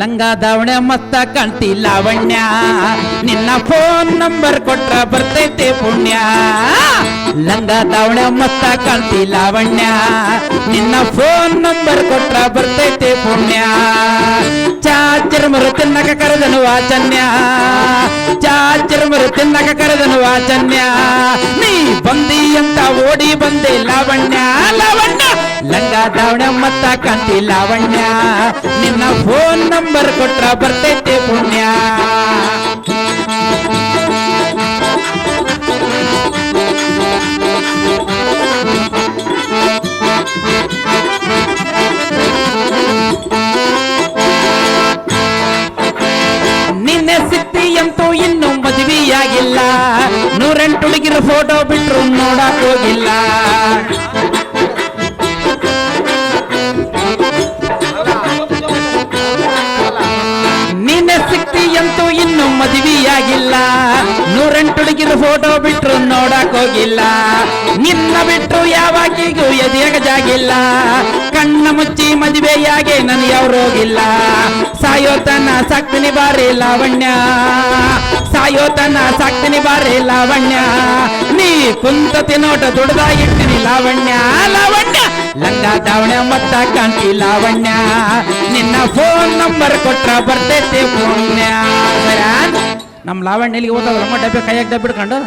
ಲಂಗ ದಾವಣೆ ಮಸ್ತ ಕಾಣ್ತಿ ಲಾವಣ್ಯ ನಿನ್ನ ಫೋನ್ ನಂಬರ್ ಕೊಟ್ರ ಬರ್ತೈತೆ ಪುಣ್ಯ ಲಂಗ ದಾವಣೆ ಮಸ್ತ ಕಾಣ್ತಿ ಲಾವಣ್ಯ ನಿನ್ನ ಫೋನ್ ನಂಬರ್ ಕೊಟ್ರ ಬರ್ತೈತೆ ಪುಣ್ಯ ಚಾಚಿರ್ಮರು ತಿನ್ನಕ ಕರೆದನು ವಾಚನ್ಯ ಚಾಚಿರ್ಮರು ತಿನ್ನಕ ಕರೆದನು ವಾಚನ್ಯ ನೀ ಬಂದಿ ಅಂತ ಓಡಿ ಬಂದೆ ಲಾವಣ್ಯ ಲಾವಣ್ಯ ಲಂಗ ದಾವಣೆ ಮತ್ತ ಕಾಂತಿ ಲಾವಣ್ಯ ನಿನ್ನ ಫೋನ್ ನಂಬರ್ ಕೊಟ್ರ ಬರ್ತೈತೆ ಪುಣ್ಯ ನಿನ್ನೆ ಸಿಕ್ತಿಯಂತೂ ಇನ್ನು ಮದುವೆಯಾಗಿಲ್ಲ 108 ಹುಡುಗಿರ ಫೋಟೋ ಬಿಟ್ರು ನೋಡಕ್ ಹೋಗಿಲ್ಲ ನಿನ್ನೆ ಸಿಕ್ತಿಯಂತೂ ಇನ್ನು ಮದುವೆಯಾಗಿಲ್ಲ 108 ಹುಡುಗಿರ ಫೋಟೋ ಬಿಟ್ರು ನೋಡಕ್ ಹೋಗಿಲ್ಲ ನಿನ್ನ ಬಿಟ್ರು ಯಾವಾಗಿಗೂ ಎದೆಯಾಗ ಜಾಗಿಲ್ಲ ಕಣ್ಣ ಮುಚ್ಚಿ ಮದುವೆಯಾಗೆ ನನ್ ಯಾವ್ರೋಗಿಲ್ಲ ಸಾಯೋತನ ಸಾಕ್ತಿನಿ ಬಾರಿ ಲಾವಣ್ಯ ಸಾಯೋತನ ಸಾಕ್ತಿನಿ ಬಾರಿ ಲಾವಣ್ಯ ನೀ ಕುಂತ ತಿನ್ನೋಟ ದುಡ್ದಾಗಿಟ್ಟಿನಿ ಲಾವಣ್ಯ ಲಾವಣ್ಯ ಲಂಗ ದಾವಣೆ ಮತ್ತ ಕಾಂತಿ ಲಾವಣ್ಯ ನಿನ್ನ ಫೋನ್ ನಂಬರ್ ಕೊಟ್ರ ಬರ್ತೈತೆ ಪುಣ್ಯ ನಮ್ ಲಾವಣ್ಯಲಿಗೆ ಓದೋದಮ್ಮ ಡಬ್ಬೆ ಕೈಯಾಗ ಡಬ್ಬೆ ಹಿಡ್ಕೊಂಡು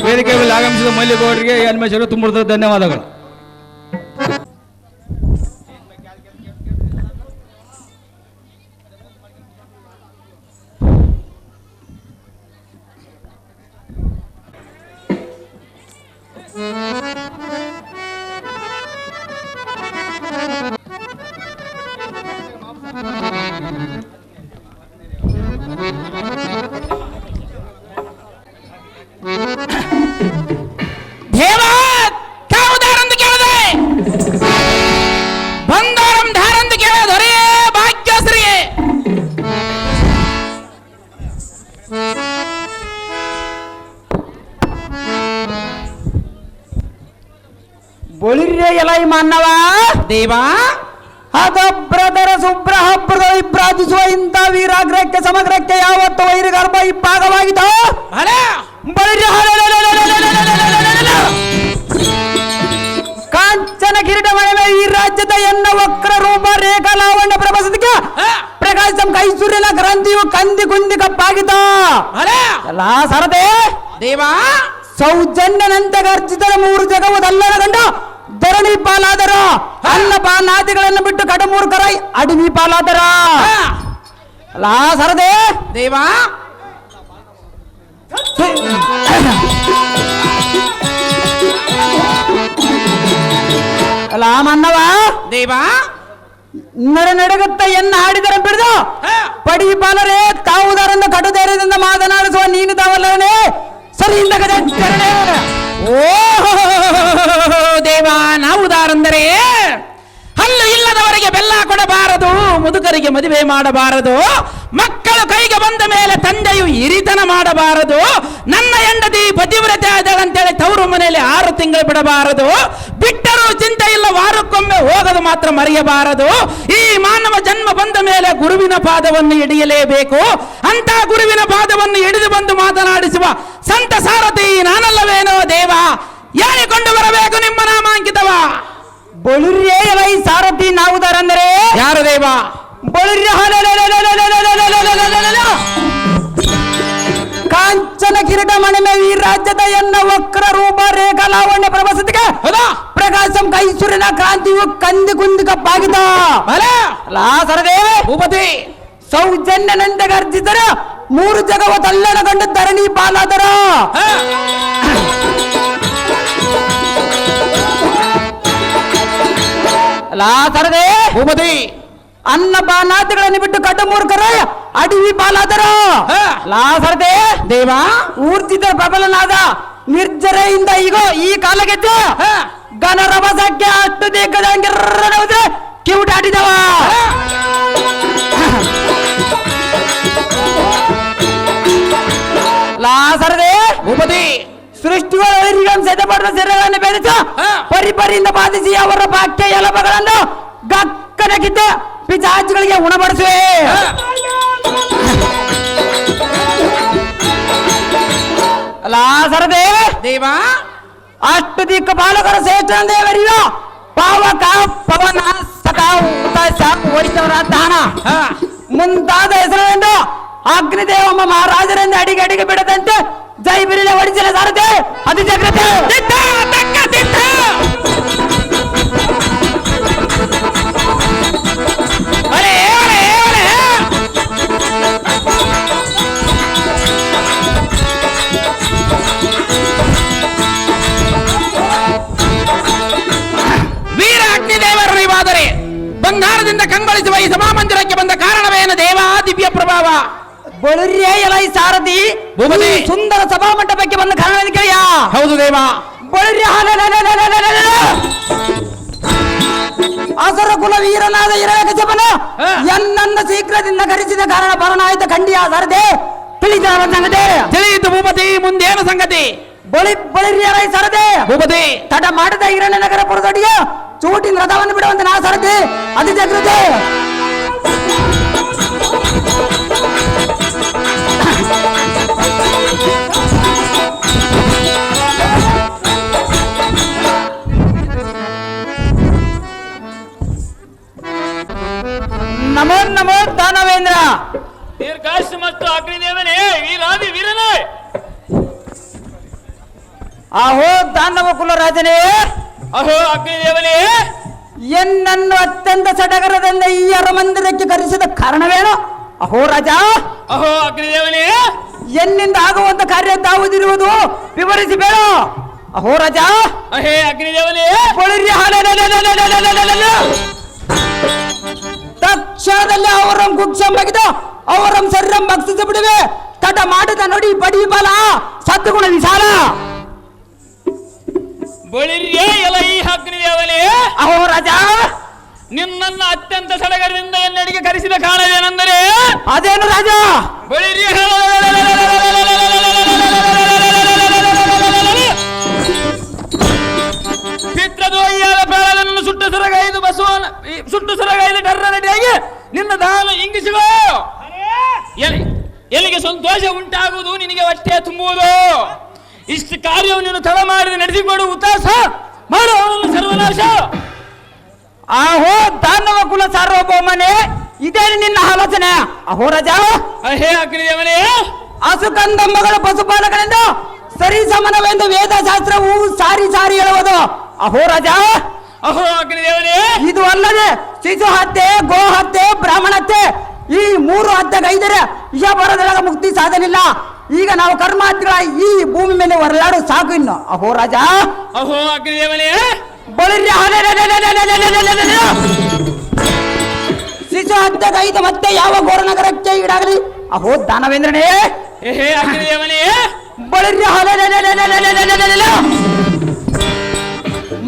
ವೇದಿಕೆ ಮೇಲೆ ಆಗಮಿಸಿದ ಮಲ್ಲಿಗೌಡರಿಗೆ ಹನುಮೇಶ್ವರ ತುಂಬ ಧನ್ಯವಾದಗಳು. ಎಲೈ ಮಾನವ ದೇವಾ ಅದ ಬ್ರದರ ಸುಬ್ರ ಹಬ್ರದ ಇಬ್ರಾದಿಸುವ ಇಂಥ ವೀರಾಗ್ರಕ್ಕೆ ಸಮಗ್ರಕ್ಕೆ ಯಾವತ್ತು ವೈರಿ ಗರ್ಭ ಇಬ್ಬಾಗವಾಗಿದ್ದ ಕಾಂಚನ ಕಿರೀಟ ಮಳೆ ಈ ರಾಜ್ಯದ ಎನ್ನ ವಕ್ರ ರೂಪ ರೇಖಾ ಲಾವಣ್ಯ ಪ್ರಭಾಸಕ್ಕೆ ಪ್ರಕಾಶಂ ಕೈಸೂರಿನ ಕ್ರಾಂತಿಯು ಕಂದಿ ಕುಂದಿ ಕಪ್ಪಾಗಿದ್ದ ಎಲ್ಲಾ ಸರದೆ ದೇವಾ ಸೌಜನ್ಯನಂತೆ ಗರ್ಜಿತರ 3 ಜಗವು ದಲ್ಲರ ಗಂಡ ಧರಣಿ ಪಾಲಾದರ ಅನ್ನ ಪಾನಾದಿಗಳನ್ನು ಬಿಟ್ಟು ಕಡಮೂರ್ಖರ ಅಡವಿ ಪಾಲಾದರ ಲಾ ಸರದೆ ದೇವಾ ಲಾ ಮನ್ನವ ದೇವಾ ನಡಗತ್ತ ಎನ್ನ ಹಾಡಿದರ ಬಿಡಿದು ಪಡಿ ಪಾಲರೇ ತಾವುದರಿಂದ ಕಡು ಧೈರ್ಯದಿಂದ ಮಾತನಾಡಿಸುವ ನೀನು ತಾವಲ್ಲವನೇ ಸರಿಯಿಂದ ಓ ದೇವಾ ನಾವುದಾರಂದರೆ ಹಲ್ಲು ಇಲ್ಲದವರಿಗೆ ಬೆಲ್ಲ ಕೊಡಬಾರದು ಮುದುಕರಿಗೆ ಮದುವೆ ಮಾಡಬಾರದು ಮಕ್ಕಳು ಕೈಗೆ ಬಂದ ಮೇಲೆ ತಂದೆಯು ಹಿರಿತನ ಮಾಡಬಾರದು ನನ್ನ ಹೆಂಡತಿ ಪತಿವ್ರತೆ ಆದಳಂತೇಳಿ ತವರು ಮನೆಯಲ್ಲಿ 6 ತಿಂಗಳು ಬಿಡಬಾರದು ಬಿಟ್ಟರೂ ಚಿಂತೆ ಇಲ್ಲ ವಾರಕ್ಕೊಮ್ಮೆ ಹೋಗದು ಮಾತ್ರ ಮರೆಯಬಾರದು ಈ ಮಾನವ ಜನ್ಮ ಬಂದ ಮೇಲೆ ಗುರುವಿನ ಪಾದವನ್ನು ಹಿಡಿಯಲೇಬೇಕು ಅಂತ ಗುರುವಿನ ಪಾದವನ್ನು ಹಿಡಿದು ಬಂದು ಮಾತನಾಡಿಸುವ ಸಂತ ಸಾರಥಿ ನಾನಲ್ಲವೇನೋ ದೇವ ಹೇಳಿಕೊಂಡು ಬರಬೇಕು ನಿಮ್ಮ ನಾಮಾಂಕಿತವ ಬೊಳಿರ್ಯೇ ಎಲೈ ಸಾರಥಿ ನಾವುದಾರಂದರೆ ಯಾರು ದೇವ ಬೊಳಿರ್ಯ ಕಾಂಚನ ಕಿರೀಟ ಮಣಿಮೆ ಈ ರಾಜ್ಯದ ಎನ್ನ ವಕ್ರ ರೂಪ ರೇಖಾ ಲಾವಣ್ಯ ಪ್ರಭಾಸತಿಗೆ ಪ್ರಕಾಶಂ ಕೈಸೂರಿನ ಕ್ರಾಂತಿಯು ಕಂದಿ ಕುಂದಿ ಕಪ್ಪಾಗಿದ್ದ ಲಾ ಸರದೇ ಭೂಪತಿ ಸೌಜನ್ಯನಂತೆ ಗರ್ಜಿತರ 3 ಜಗವ ತಲ್ಲಣಗೊಂಡು ಧರಣಿ ಪಾಲಾದರ ಲಾ ಸರದೇ ಭೂಪತಿ ಅನ್ನ ಪಾನಾದಿಗಳನ್ನು ಬಿಟ್ಟು ಕಡಮೂರ್ಖರ ಅಡವಿ ಪಾಲಾದರ ಲಾ ಸರದೇ ದೇವ ಊರ್ಜಿತ ಪ್ರಬಲನಾದ ನಿರ್ಜರೆಯಿಂದ ಈಗ ಈ ಕಾಲಗೆದ್ದು ಗಣರಭಸಕ್ಕೆ ಅಷ್ಟು ದಿಗ್ಗದಂಗೆ ಕಿವುಟಾಡಿದವ ಲಾ ಸರದೇ ಭೂಪತಿ ಸೃಷ್ಟಿಗಳು ಸೆದಪಡಿದ ಸೆರೆಗಳನ್ನು ಬೆಳೆಸ ಪರಿಪರಿಯಿಂದ ಬಾಧಿಸಿ ಅವರ ಬಾಕ್ಯ ಎಲಬಗಳನ್ನು ಗಕ್ಕನಗಿದ್ದ ಪಿಚಾಚಿಗಳಿಗೆ ಉಣಬಡಿಸುವೆ. ಅಲ್ಲ ಸರದೇ ದೇವ ಅಷ್ಟು ದಿಕ್ಕ ಬಾಲಕರ ಶ್ರೇಷ್ಠ ದೇವರಿಲ್ಲ ಪಾವಕ ಪವನ ಸಕ ಓಡಿಸವರ ದಾನ ಮುಂತಾದ ಹೆಸರಿನಿಂದ ಅಗ್ನಿದೇವಮ್ಮ ಮಹಾರಾಜರಿಂದ ಅಡಿಗೆ ಅಡಿಗೆ ಬಿಡದಂತೆ ಜೈ ಬಿರಿಲೆ ಒಡಿಸಿದ ಸಾರಥಿ ಅತಿ ಜಾಗ್ರತೆ. ವೀರ ಅಗ್ನಿದೇವರ ನೀವಾದರೆ ಬಂಗಾರದಿಂದ ಕಂಗೊಳಿಸುವ ಈ ಸಭಾಮಂದಿರಕ್ಕೆ ಬಂದ ಕಾರಣವೇನು ದೇವ? ದಿವ್ಯ ಪ್ರಭಾವ ಬಳಿರ್ಯೇ ಎಲೈ ಸಾರಥಿ ಭೂಪತಿ. ಈ ಸುಂದರ ಸಭಾ ಮಂಟಪಕ್ಕೆ ಬಂದ ಕಾರಣವೇನು ಕೇಳಿಯ? ಹೌದು ದೇವ. ಬಳಿರ್ಯ ಅಸುರ ಕುಲ ವೀರನಾದ ಹಿರಣ್ಯಕಶಿಪನ ಎನ್ನನ್ನು ಶೀಘ್ರದಿಂದ ಕರೆಸಿದ ಕಾರಣ ಬರನಾಯ್ತ ಖಂಡಿಯ ಸಾರಥಿ ತಿಳಿದ ಸಂಗತಿ ತಿಳಿಯಿತು ಭೂಪತಿ. ಮುಂದೇನು ಸಂಗತಿ? ಬಳಿರ್ಯಲೈ ಸಾರಥಿ ಭೂಪತಿ ತಡ ಮಾಡಿದ ಹಿರಣ್ಯನಗರ ಪುರದೊಡಿಗೆ ಚೂಟಿನ ರಥವನ್ನು ಬಿಡುವಂತೆ ನಾ ಸಾರಥಿ ಅತಿ ಜಾಗೃತಿ. ನಮೋ ನಮೋ ದಾನವೇಂದ್ರ. ದೀರ್ಘಾಯುಷ್ಯ ಮತ್ತು ಅಗ್ನಿದೇವನೇ ವೀರಾದಿ ವೀರನೇ. ಆಹೋ ದಾನವ ಕುಲರಾಜನೇ. ಅಹೋ ಅಗ್ನಿದೇವನೇ. ಎನ್ನನ್ನು ಅತ್ಯಂತ ಸಡಗರದಿಂದ ಈ ಅರಮಂದಿರಕ್ಕೆ ಕರೆಸಿದ ಕಾರಣವೇನು? ಅಹೋ ರಾಜ. ಅಹೋ ಅಗ್ನಿದೇವನೇ. ಎನ್ನಿಂದ ಆಗುವಂತ ಕಾರ್ಯ ತಾವುದಿರುವುದು ವಿವರಿಸಿ ಬೇಡ. ಅಹೋ ರಾಜ. ಅಹೇ ಅಗ್ನಿದೇವನೇ. ತಕ್ಷಣದಲ್ಲಿ ಅವರಂ ಕುಕ್ಷಂ ಬಗೆದು ಅವರಂ ಸರ್ರಂ ಭಕ್ಷಿಸಿ ಬಿಡುವೆ. ತಟ ಮಾಡಿದ ನೋಡಿ ಬಡಿ ಬಲ ಸದ್ಗುಣ ವಿಶಾಲ. ಬಳಿರ್ಯೇ ಎಲೈ ಅಗ್ನಿದೇವನೇ. ಅಹೋ ರಾಜ. ನಿನ್ನನ್ನು ಅತ್ಯಂತ ಸಡಗರದಿಂದ ಎನ್ನಡಿಗೆ ಕರೆಸಿದ ಕಾರಣವೇನೆಂದರೆ ಅದೇನು ರಾಜ? ಬಳಿರ್ಯೇ ಪಿತ್ರದ್ರೋಹಿಯಾದ ಪ್ರಾಣವನ್ನು ಸುಟ್ಟು ಸರಗೈದು ಬಸವನ ಸುಟ್ಟು ಸರಗೈದು ಟರ್ರನಡಿಯಾಗಿ ನಿನ್ನ ದಾನ ಇಂಗಿಸಿಗೋ. ಎಲ್ಲಿಗೆ ಸಂತೋಷ ಉಂಟಾಗುವುದು ನಿನಗೆ ಹೊಟ್ಟೆ ತುಂಬುವುದು. ಇಷ್ಟು ಕಾರ್ಯವನ್ನು ನೀನು ತಡ ಮಾಡಿದ ನಡೆಸಿಕೊಡು ಉತ್ತಾಸ ಮಾಡು ಅವನನ್ನು ಸರ್ವನಾಶ. ಆಹೋ ದಾನವ ಕುಲ ಸಾರ್ವಭೌಮನೇ, ಇದೇನು ನಿನ್ನ ಆಲೋಚನೆ? ಅಹೋ ರಾಜ. ಅಹೇ ಅಗ್ನಿದೇವನೇ. ಅಸುಕಂದ ಮಗಳ ಪಶುಪಾಲಕನಿಂದ ಸರಿ ಸಮನವೆಂದು ವೇದಶಾಸ್ತ್ರವು ಸಾರಿ ಸಾರಿ ಹೇಳುವುದು. ಅಹೋ ರಾಜ. ಅಹೋ ಅಗ್ನಿದೇವನೇ. ಇದು ಅಲ್ಲದೆ ಶಿಶು ಹತ್ಯೆ, ಗೋ ಹತ್ಯೆ, ಬ್ರಾಹ್ಮಣ ಹತ್ಯೆ ಈ 3 ಹತ್ಯೆಗೈದರೆ ಇಹ ಬರೋದ್ರೊಳಗ ಮುಕ್ತಿ ಸಾಧನಿಲ್ಲ. ಈಗ ನಾವು ಕರ್ಮಾರ್ಥಿಗಳ ಈ ಭೂಮಿ ಮೇಲೆ ಹೊರಲಾಡು ಸಾಕು ಇನ್ನು. ಅಹೋ ರಾಜ. ಅಹೋ ಅಗ್ನಿದೇವನೇ. ಬಳಿರ್ಯ ಶಿಶು ಹತ್ಯೆಗೈದು ಮತ್ತೆ ಯಾವ ಘೋರನಗರಕ್ಕೆ ಈಡಾಗಲಿ. ಅಹೋ ದಾನವೇಂದ್ರನೇ. ಹೇ ಅಗ್ನಿದೇವನೇ. ಬಳಿರ್ಯ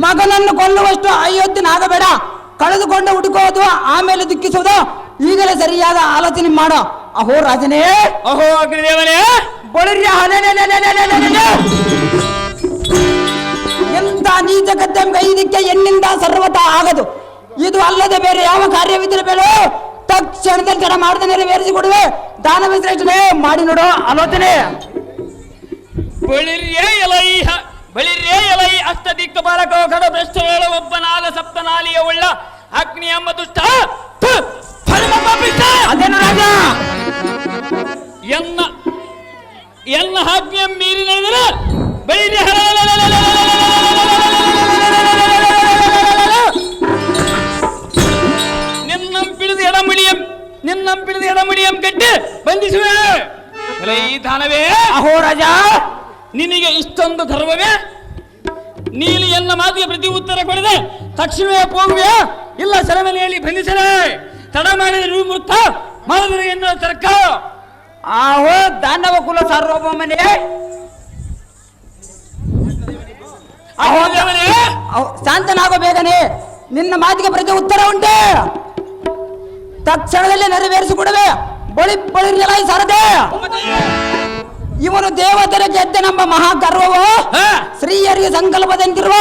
ಮಗನನ್ನು ಕೊಲ್ಲುವಷ್ಟು ಅಯೋಧ್ಯನಾಗಬೇಡ. ಕಳೆದುಕೊಂಡು ಹುಡುಕೋದು ಆಮೇಲೆ ದುಃಖಿಸುವುದು ಈಗಲೇ ಸರಿಯಾದ ಆಲೋಚನೆ ಮಾಡು. ಅಹೋ ರಾಜನೇ. ಅಹೋ ಅಗ್ನಿದೇವನೇ. ಬಳಿರ್ಯ ಎಂತ ನೀಚ ಕತ್ತೆಂಬ ಇದಕ್ಕೆ ಎನ್ನಿಂದ ಸರ್ವತ ಆಗದು. ಇದು ಅಲ್ಲದೆ ಬೇರೆ ಯಾವ ಕಾರ್ಯವಿದ್ದರೆ ತಕ್ಷಣದಲ್ಲಿ ತಡ ಮಾಡದೆ ನೆರವೇರಿಸಿಕೊಡುವೆ. ದಾನವ ಶ್ರೇಷ್ಠನೇ ಮಾಡಿ ನೋಡು ಆಲೋಚನೆ. ಬಳಿರ್ಯೇ ಎಲೈ ಅಷ್ಟ ದಿಕ್ಕ ಬಾಲಕ ಕಡ ಭ್ರಷ್ಟವೇಳ ಒಬ್ಬನಾದ ಸಪ್ತನಾಲಿಯ ಉಳ್ಳ ಅಗ್ನಿ ಎಂಬ ದುಷ್ಟ ಅದೇನು ರಾಜ? ಎನ್ನ ಆಜ್ಞೆ ಮೀರಿ ನಡೆದರೆ ಬಳಿರ್ಯ ನಿನ್ನಂಪಿಳಿದ ಎಡಮುಡಿಯಂ ಕಟ್ಟಿ ಬಂಧಿಸುವೆ. ಈ ದಾನವೇ. ಅಹೋ ರಾಜ. ನಿನಗೆ ಇಷ್ಟೊಂದು ಗರ್ವವೇ? ನೀನು ಎನ್ನ ಮಾತಿಗೆ ಪ್ರತಿ ಉತ್ತರ ಕೊಡದೆ ತಕ್ಷಣವೇ ಹೋಗುವೆ, ಇಲ್ಲ ಸೆರೆಮನೆಯಲ್ಲಿ ಬಂಧಿಸಲೇ. ತಡ ಮಾಡಿದ ನೀವು ಮೃತ ಮಾಡಿದರೆ ಎನ್ನುವ ತರ್ಕ. ಆಹೋ ದಾನವ ಕುಲ ಸಾರ್ವಭೌಮನೇ. ಅಹೋ ಶಾಂತನಾಗೋ ಬೇಗನೆ. ನಿನ್ನ ಮಾತಿಗೆ ಪ್ರತಿ ಉತ್ತರ ಉಂಟೆ. ತಕ್ಷಣದಲ್ಲಿ ನೆರವೇರಿಸಿಕೊಡುವೆ. ಬಳಿರ್ಯಲಾಯಿ ಸಾರದೆ. ಇವನು ದೇವತರ ಗೆದ್ದನೆಂಬ ಮಹಾಗರ್ವವು ಸ್ತ್ರೀಯರಿಗೆ ಸಂಕಲ್ಪದಂತಿರುವ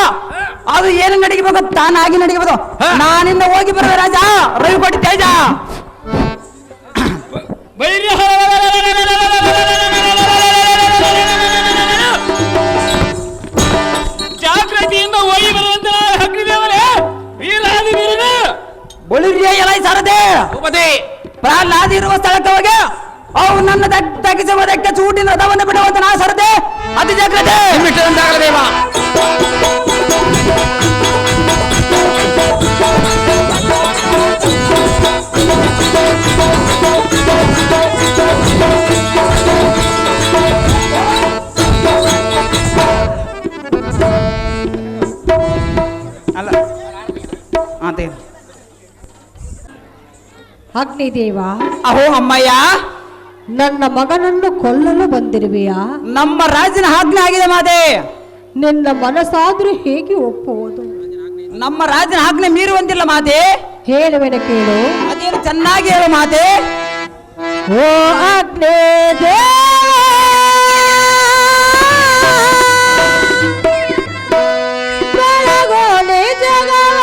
ಅದು ಏನು ನಡೀಬೇಕು ತಾನಾಗಿ ನಡೀಬಹುದು. ನಾನಿಂದ ಹೋಗಿ ಬರುವ ರಾಜ ರವಿಕೋಟಿ ತೇಜ. ಜಾಗೃತಿಯಿಂದ ಹೋಗಿ ಬರುವಂತ ಅಗ್ನಿದೇವರೇ, ವೀರಾದಿ ವೀರನ ಬಳಿರಿಯ ಎಲೈ ಸಾರದೆ ಪ್ರಹ್ಲಾದ ಇರುವ ಸ್ಥಳಕ್ಕೆ ಹೋಗಿ ಅವು ನನ್ನ ತಗ್ಗಿಸುವುದಕ್ಕೆ ಚೂಟಿನ ರಥವನ್ನು ಬಿಡುವಂತ ನಾ ಸರದೆ ಅತಿ ಜಾಗ್ರತೆ ದೇವ. ಅಲ್ಲ ಅದೇ ಅಗ್ನಿದೇವ, ಅಹೋ ಅಮ್ಮಯ್ಯ, ನನ್ನ ಮಗನನ್ನು ಕೊಲ್ಲಲು ಬಂದಿರುವೆಯಾ? ನಮ್ಮ ರಾಜನ ಆಜ್ಞೆ ಆಗಿದೆ ಮಾತೆ. ನಿನ್ನ ಮನಸ್ಸಾದ್ರೂ ಹೇಗೆ ಒಪ್ಪುವುದು? ನಮ್ಮ ರಾಜನ ಆಜ್ಞೆ ಮೀರುವಂತಿಲ್ಲ ಮಾತೆ. ಹೇಳುವೆನ ಕೇಳು. ಅದೇನು ಚೆನ್ನಾಗಿ ಹೇಳು ಮಾತೆ. ಓ ಅಗ್ನಿದೇವ, ಬೆಳಗೋಲೆ ಜಗವ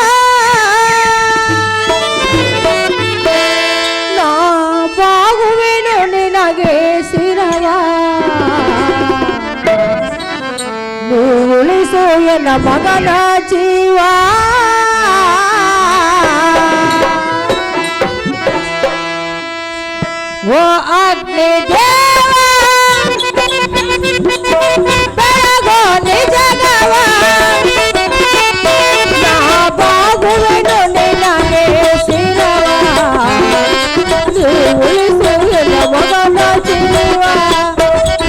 ನಾ ಬಾಗುವೆನು ನಿನಗೆ ಶಿರವ. ಉಳಿಸು ಎನ್ನ ಮಗನ ಜೀವ. ಓ ಅಗ್ನಿದೇವ, ಬೆಳಗೋಲೆ ಜಗವ ನಾ ಬಾಗುವೆನು ನಿನಗೆ ಶಿರವ. ಉಳಿಸು ಎನ್ನ ಮಗನ ಜೀವ.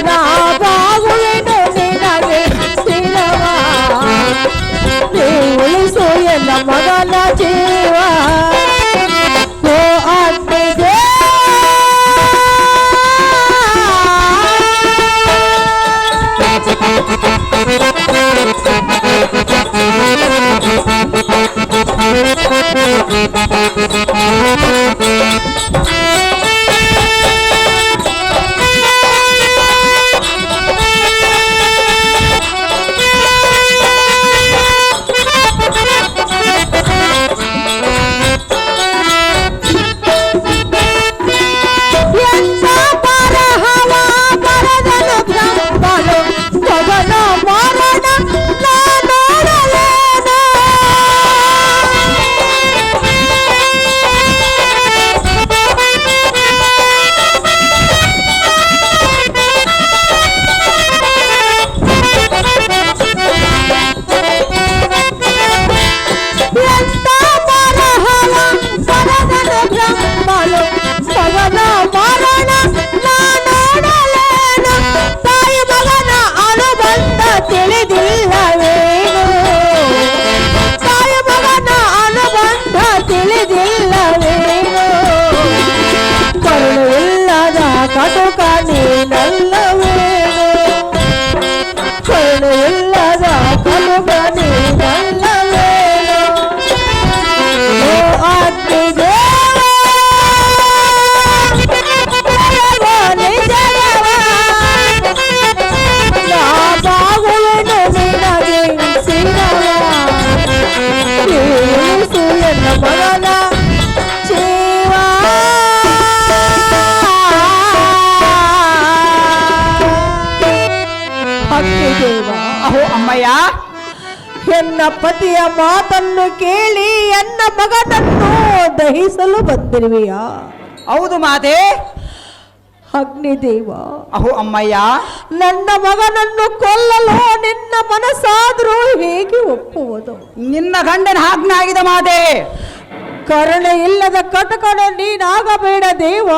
ನಾ ಬಾಗುವೆನು ನಿನಗೆ ಶಿರವ. ಉಳಿಸು ಎನ್ನ ಮಗನ ಜೀವ. ಓ ಅಗ್ನಿದೇವ, ಎಂತ ಬರಹವ ಬರದನು ಬ್ರಹ್ಮನು ಮಗನ ಮರಣ ನಾ ನೋಡಲೇನು. ಎಂತ ಬರಹವ ಬರದನು ಬ್ರಹ್ಮನು ಮಗನ ಮರಣ ನಾ ನೋಡಲೇನು. ತಾಯಿ ಮಗನ ಅನುಬಂಧ ತಿಳಿದಿಲ್ಲವೇನು? ತಾಯಿ ಮಗನ ಅನುಬಂಧ ತಿಳಿದಿಲ್ಲವೇನು? ಕರುಣಿಲ್ಲದ ಕಟುಕ ನೀನಲ್ಲವೇನು? ಕರುಣಿಲ್ಲದ ಕಟುಕ ನೀನಲ್ಲವೇನು? ಓ ಅಗ್ನಿದೇವ, ಬೆಳಗೋಲೆ ಜಗವ ನಾ ಬಾಗುವೆನು ನಿನಗೆ ಶಿರವ. ಉಳಿಸು ಎನ್ನ ಮಗನ ಜೀವ. ಅಗ್ನಿದೇವ, ಅಹೋ ಅಮ್ಮಯ್ಯ, ಎನ್ನ ಪತಿಯ ಮಾತನ್ನು ಕೇಳಿ ಎನ್ನ ಮಗನನ್ನು ದಹಿಸಲು ಬಂದಿರುವೆಯಾ? ಹೌದು ಮಾತೆ. ಅಗ್ನಿದೇವ, ಅಹೋ ಅಮ್ಮಯ್ಯ, ನನ್ನ ಮಗನನ್ನು ಕೊಲ್ಲಲು ನಿನ್ನ ಮನಸ್ಸಾದ್ರೂ ಹೇಗೆ ಒಪ್ಪುವುದು? ನಿನ್ನ ಗಂಡನ ಆಜ್ಞೆ ಆಗಿದೆ ಮಾತೆ. ಕರುಣೆ ಇಲ್ಲದ ಕಟಕನ ನೀನಾಗಬೇಡ ದೇವ,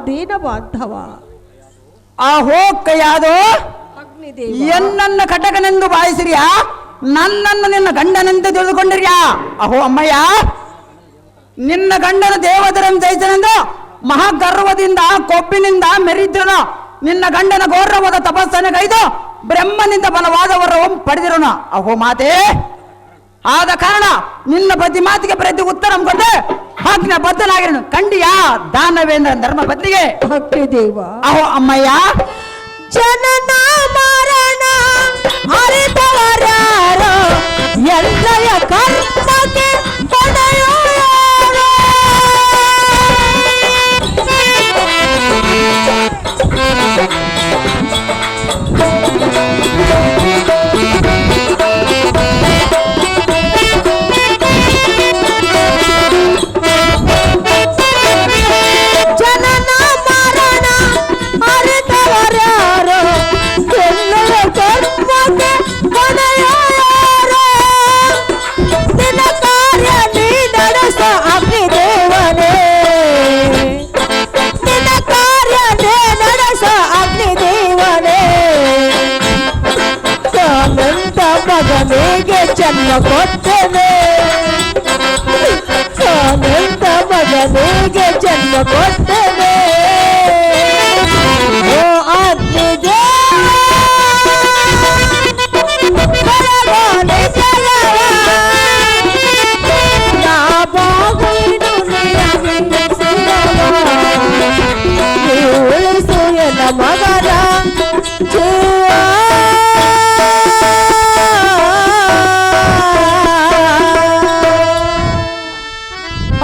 ದೀನ ಬಾಂಧವ. ಅಹೋ ಕೈಯಾದೋ, ಅಗ್ನಿದೇವ, ಎನ್ನನ್ನ ಕಟಕನೆಂದು ಭಾವಿಸಿರಿಯಾ? ನನ್ನನ್ನು ನಿನ್ನ ಗಂಡನೆಂದು ತಿಳಿದುಕೊಂಡಿರ್ಯಾ? ಅಹೋ ಅಮ್ಮಯ್ಯ, ನಿನ್ನ ಗಂಡನ ದೇವದರಂ ಜಯಿಸನೆಂದು ಮಹಾಗರ್ವದಿಂದ ಕೊಬ್ಬಿನಿಂದ ಮೆರಿದ್ರನು. ನಿನ್ನ ಗಂಡನ ಘೋರವಾದ ತಪಸ್ಸನ್ನು ಕೈದು ಬ್ರಹ್ಮನಿಂದ ಬಲವಾದ ವರವನ್ನು ಪಡೆದಿರೋನು. ಅಹೋ ಮಾತೆ, ಆದ ಕಾರಣ ನಿನ್ನ ಪ್ರತಿ ಮಾತಿಗೆ ಪ್ರತಿ ಉತ್ತರ ಕೊಟ್ಟೆ ಆಜ್ಞೆ ಬದ್ಧನಾಗಿರನು. ಕಂಡಿಯಾ ದಾನವೇಂದ್ರ ಧರ್ಮ ಬದ್ಲಿಗೆ? ಅಗ್ನಿದೇವ, ಅಹೋ ಅಮ್ಮಯ್ಯ, ಜನನ ಮರಣ ಅರಿತವರ್ಯಾರೋ ಎಲ್ಲಯ ಕರ್ಮಕ್ಕೆ ಹೊಣೆಯೋ ಯಾರೋ? ಜನನ ಮರಣ ಅರಿತವರ್ಯಾರೋ ಎಲ್ಲಯ ಕರ್ಮಕ್ಕೆ ಹೊಣೆಯೋ ಯಾರೋ? ನಿನ್ನ ಕಾರ್ಯ ನೀ ನಡೆಸ ಅಗ್ನಿದೇವನೇ, ನಿನ್ನ ಕಾರ್ಯ ನೀ ನಡೆಸ ಅಗ್ನಿದೇವನೇ. ಕಾನಂದ ಮಗನಿಗೆ ಜನ್ಮ ಕೊಟ್ಟನೆ, ಕಾನಂದ ಮಗನಿಗೆ ಜನ್ಮ ಕೊಟ್ಟನೆ. ಓ ಅಗ್ನಿದೇವ ಹೊರಗೋನೆ ಜಗವ, ನಾ ಬಾಗುವಿನು ನಿನಗೆ ಸಿಗವ. ನೀ ಉಳಿಸು ಎನ್ನ ಮಗನ ಜೀವ.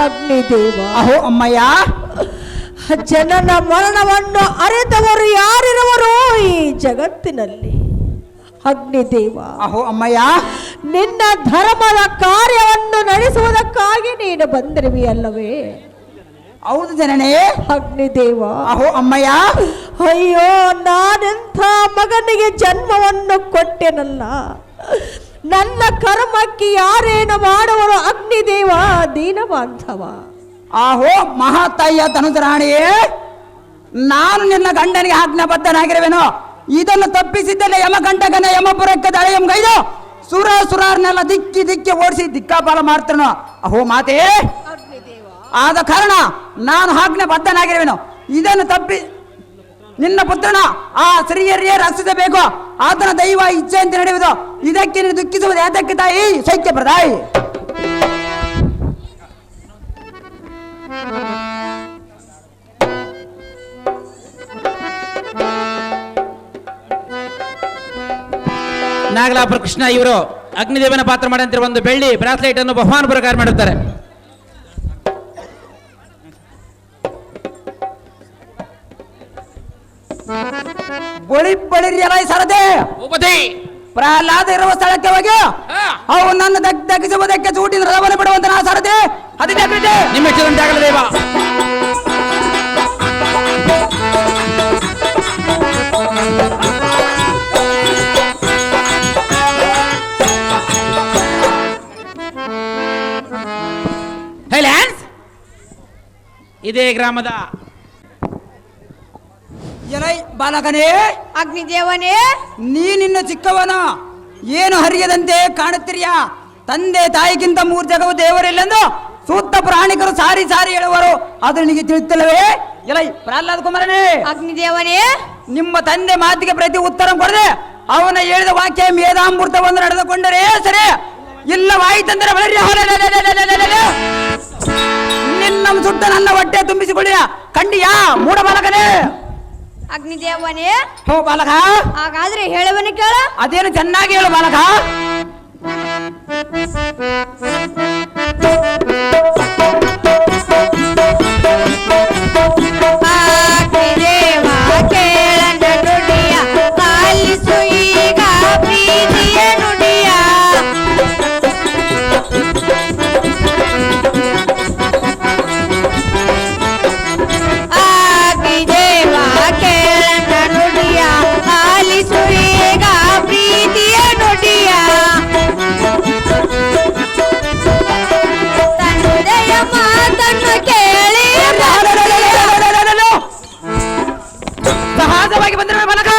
ಅಗ್ನಿದೇವ, ಅಹೋ ಅಮ್ಮಯ್ಯ, ಜನನ ಮರಣವನ್ನು ಅರಿತವರು ಯಾರಿರುವರು ಈ ಜಗತ್ತಿನಲ್ಲಿ? ಅಗ್ನಿದೇವ, ಅಹೋ ಅಮ್ಮಯ್ಯ, ನಿನ್ನ ಧರ್ಮದ ಕಾರ್ಯವನ್ನು ನಡೆಸುವುದಕ್ಕಾಗಿ ನೀನು ಬಂದಿರುವೆಯಲ್ಲವೇ? ಹೌದು ಜನನೇ. ಅಗ್ನಿದೇವ, ಅಹೋ ಅಮ್ಮಯ್ಯ, ಅಯ್ಯೋ ನಾನೆಂಥ ಮಗನಿಗೆ ಜನ್ಮವನ್ನು ಕೊಟ್ಟೆನಲ್ಲ. ನನ್ನ ಕರ್ಮಕ್ಕೆ ಯಾರೇನು ಮಾಡುವರು ಅಗ್ನಿದೇವ ದೀನಬಾಂಧವ? ಆಹೋ ಮಹಾತಾಯಿಯ ಧನುಧರಾಣಿಯೇ, ನಾನು ನಿನ್ನ ಗಂಡನಿಗೆ ಆಜ್ಞಾಬದ್ಧನಾಗಿರುವೆನು. ಇದನ್ನು ತಪ್ಪಿಸಿದ್ದಲ್ಲ ಯಮಗಂಟಕನ ಯಮಪುರಕ್ಕೆ ದಳೆಯಂಗೈದು ಸುರನೆಲ್ಲ ದಿಕ್ಕಿ ದಿಕ್ಕಿ ಓಡಿಸಿ ದಿಕ್ಕಾಪಾಲ ಮಾಡ್ತಾನೋ. ಅಹೋ ಮಾತೇ, ಆದ ಕಾರಣ ನಾನು ಆಜ್ಞಾಬದ್ಧನಾಗಿರುವೆನು. ಇದನ್ನು ತಪ್ಪಿ ನಿನ್ನ ಪುತ್ರನ ಆ ಸ್ತ್ರೀಯರಿಯೇ ರಕ್ಷಿಸಬೇಕು. ಆತನ ದೈವ ಇಚ್ಛೆಯಂತೆ ನಡೆಯುವುದು. ಇದಕ್ಕೆ ನೀನು ದುಃಖಿಸುವುದು ಯಾತಕ್ಕೆ ತಾಯಿ? ಸೈಕ್ಯ ಪ್ರದಾಯಿ. ನಾಗಲಾಪುರ ಕೃಷ್ಣ ಇವರು ಅಗ್ನಿದೇವನ ಪಾತ್ರ ಮಾಡಂತಿರುವ ಒಂದು ಬೆಳ್ಳಿ ಬ್ರಾಸ್ಲೈಟ್ ಅನ್ನು ಬಹುಮಾನ ಪ್ರಕಾರ ಮಾಡುತ್ತಾರೆ. ಬಳಿರಿಯಲ್ಲ ಸರದೆ ಭೂಪತಿ ಪ್ರಹ್ಲಾದ ಇರುವ ಸ್ಥಳಕ್ಕೆ ಹೋಗಿ ಅವು ನನ್ನ ದಗ್ಗಿಸುವುದಕ್ಕೆ ಚೂಟಿನ ರಥವನ್ನು ಬಿಡುವಂತ ನಾ ಸರದೆ ಅದಿದೆ. ನಿಮ್ಮ ಇಷ್ಟದಂತೆ ಆಗಲಿ ದೇವ. ಇದೇ ಗ್ರಾಮದ ಎಲೈ ಬಾಲಕನೇ, ಅಗ್ನಿದೇವನೇ, ನೀನಿನ್ನ ಚಿಕ್ಕವನು, ಏನು ಹರಿಯದಂತೆ ಕಾಣುತ್ತಿರಿಯ. ತಂದೆ ತಾಯಿಗಿಂತ ಮೂರು ಜಗವು ದೇವರಿല്ലെಂದು ಸೂಕ್ತ ಪ್ರಾಣಿಕರು ಸಾರಿ ಸಾರಿ ಹೇಳುವರು. ಅದು ನಿನಗೆ ತಿಳಿತಿಲ್ಲವೇ? ಎಲೈ ಪ್ರಹ್ಲಾದ ಕುಮಾರನೇ, ಅಗ್ನಿದೇವನೇ, ನಿಮ್ಮ ತಂದೆ ಮಾತಿಗೆ ಪ್ರತಿ ಉತ್ತರ ಕೊಡದೆ ಅವನ ಹೇಳಿದ ವಾಕ್ಯ ಮೇಧಾಮೃತವನ್ನು ನಡೆದುಕೊಂಡರೆ ಸರಿ, ಇಲ್ಲವಾಯಿತಂದರೆ ಬಳಿರಿ ನಿನ್ನ ಸುತ್ತ ನನ್ನ ಹೊಟ್ಟೆ ತುಂಬಿಸಿಕೊಳ್ಳಿಯ ಕಂಡಿಯಾ ಮೂಢ ಬಾಲಕನೇ. ಅಗ್ನಿದೇವನೇ, ಹೋ ಬಾಲಕ, ಹಾಗಾದ್ರೆ ಹೇಳುವನು ಕೇಳ. ಅದೇನು ಚೆನ್ನಾಗಿ ಹೇಳು ಬಾಲಕ. ಅಗ್ನಿದೇವ ಕೇಳನ ನುಡಿಯ, ಆಲಿಸು ಈಗ ಪ್ರೀತಿಯ ನುಡಿಯ. ಅಗ್ನಿದೇವ ಕೇಳನ ನುಡಿಯ, ಆಲಿಸು ಈಗ ಪ್ರೀತಿಯ ನುಡಿಯ. ತಂದೆಯ ಮಾತನ್ನು ಕೇಳಿ ಸಹಜವಾಗಿ ಬಂದಿರೋ ಬಾಲಕ.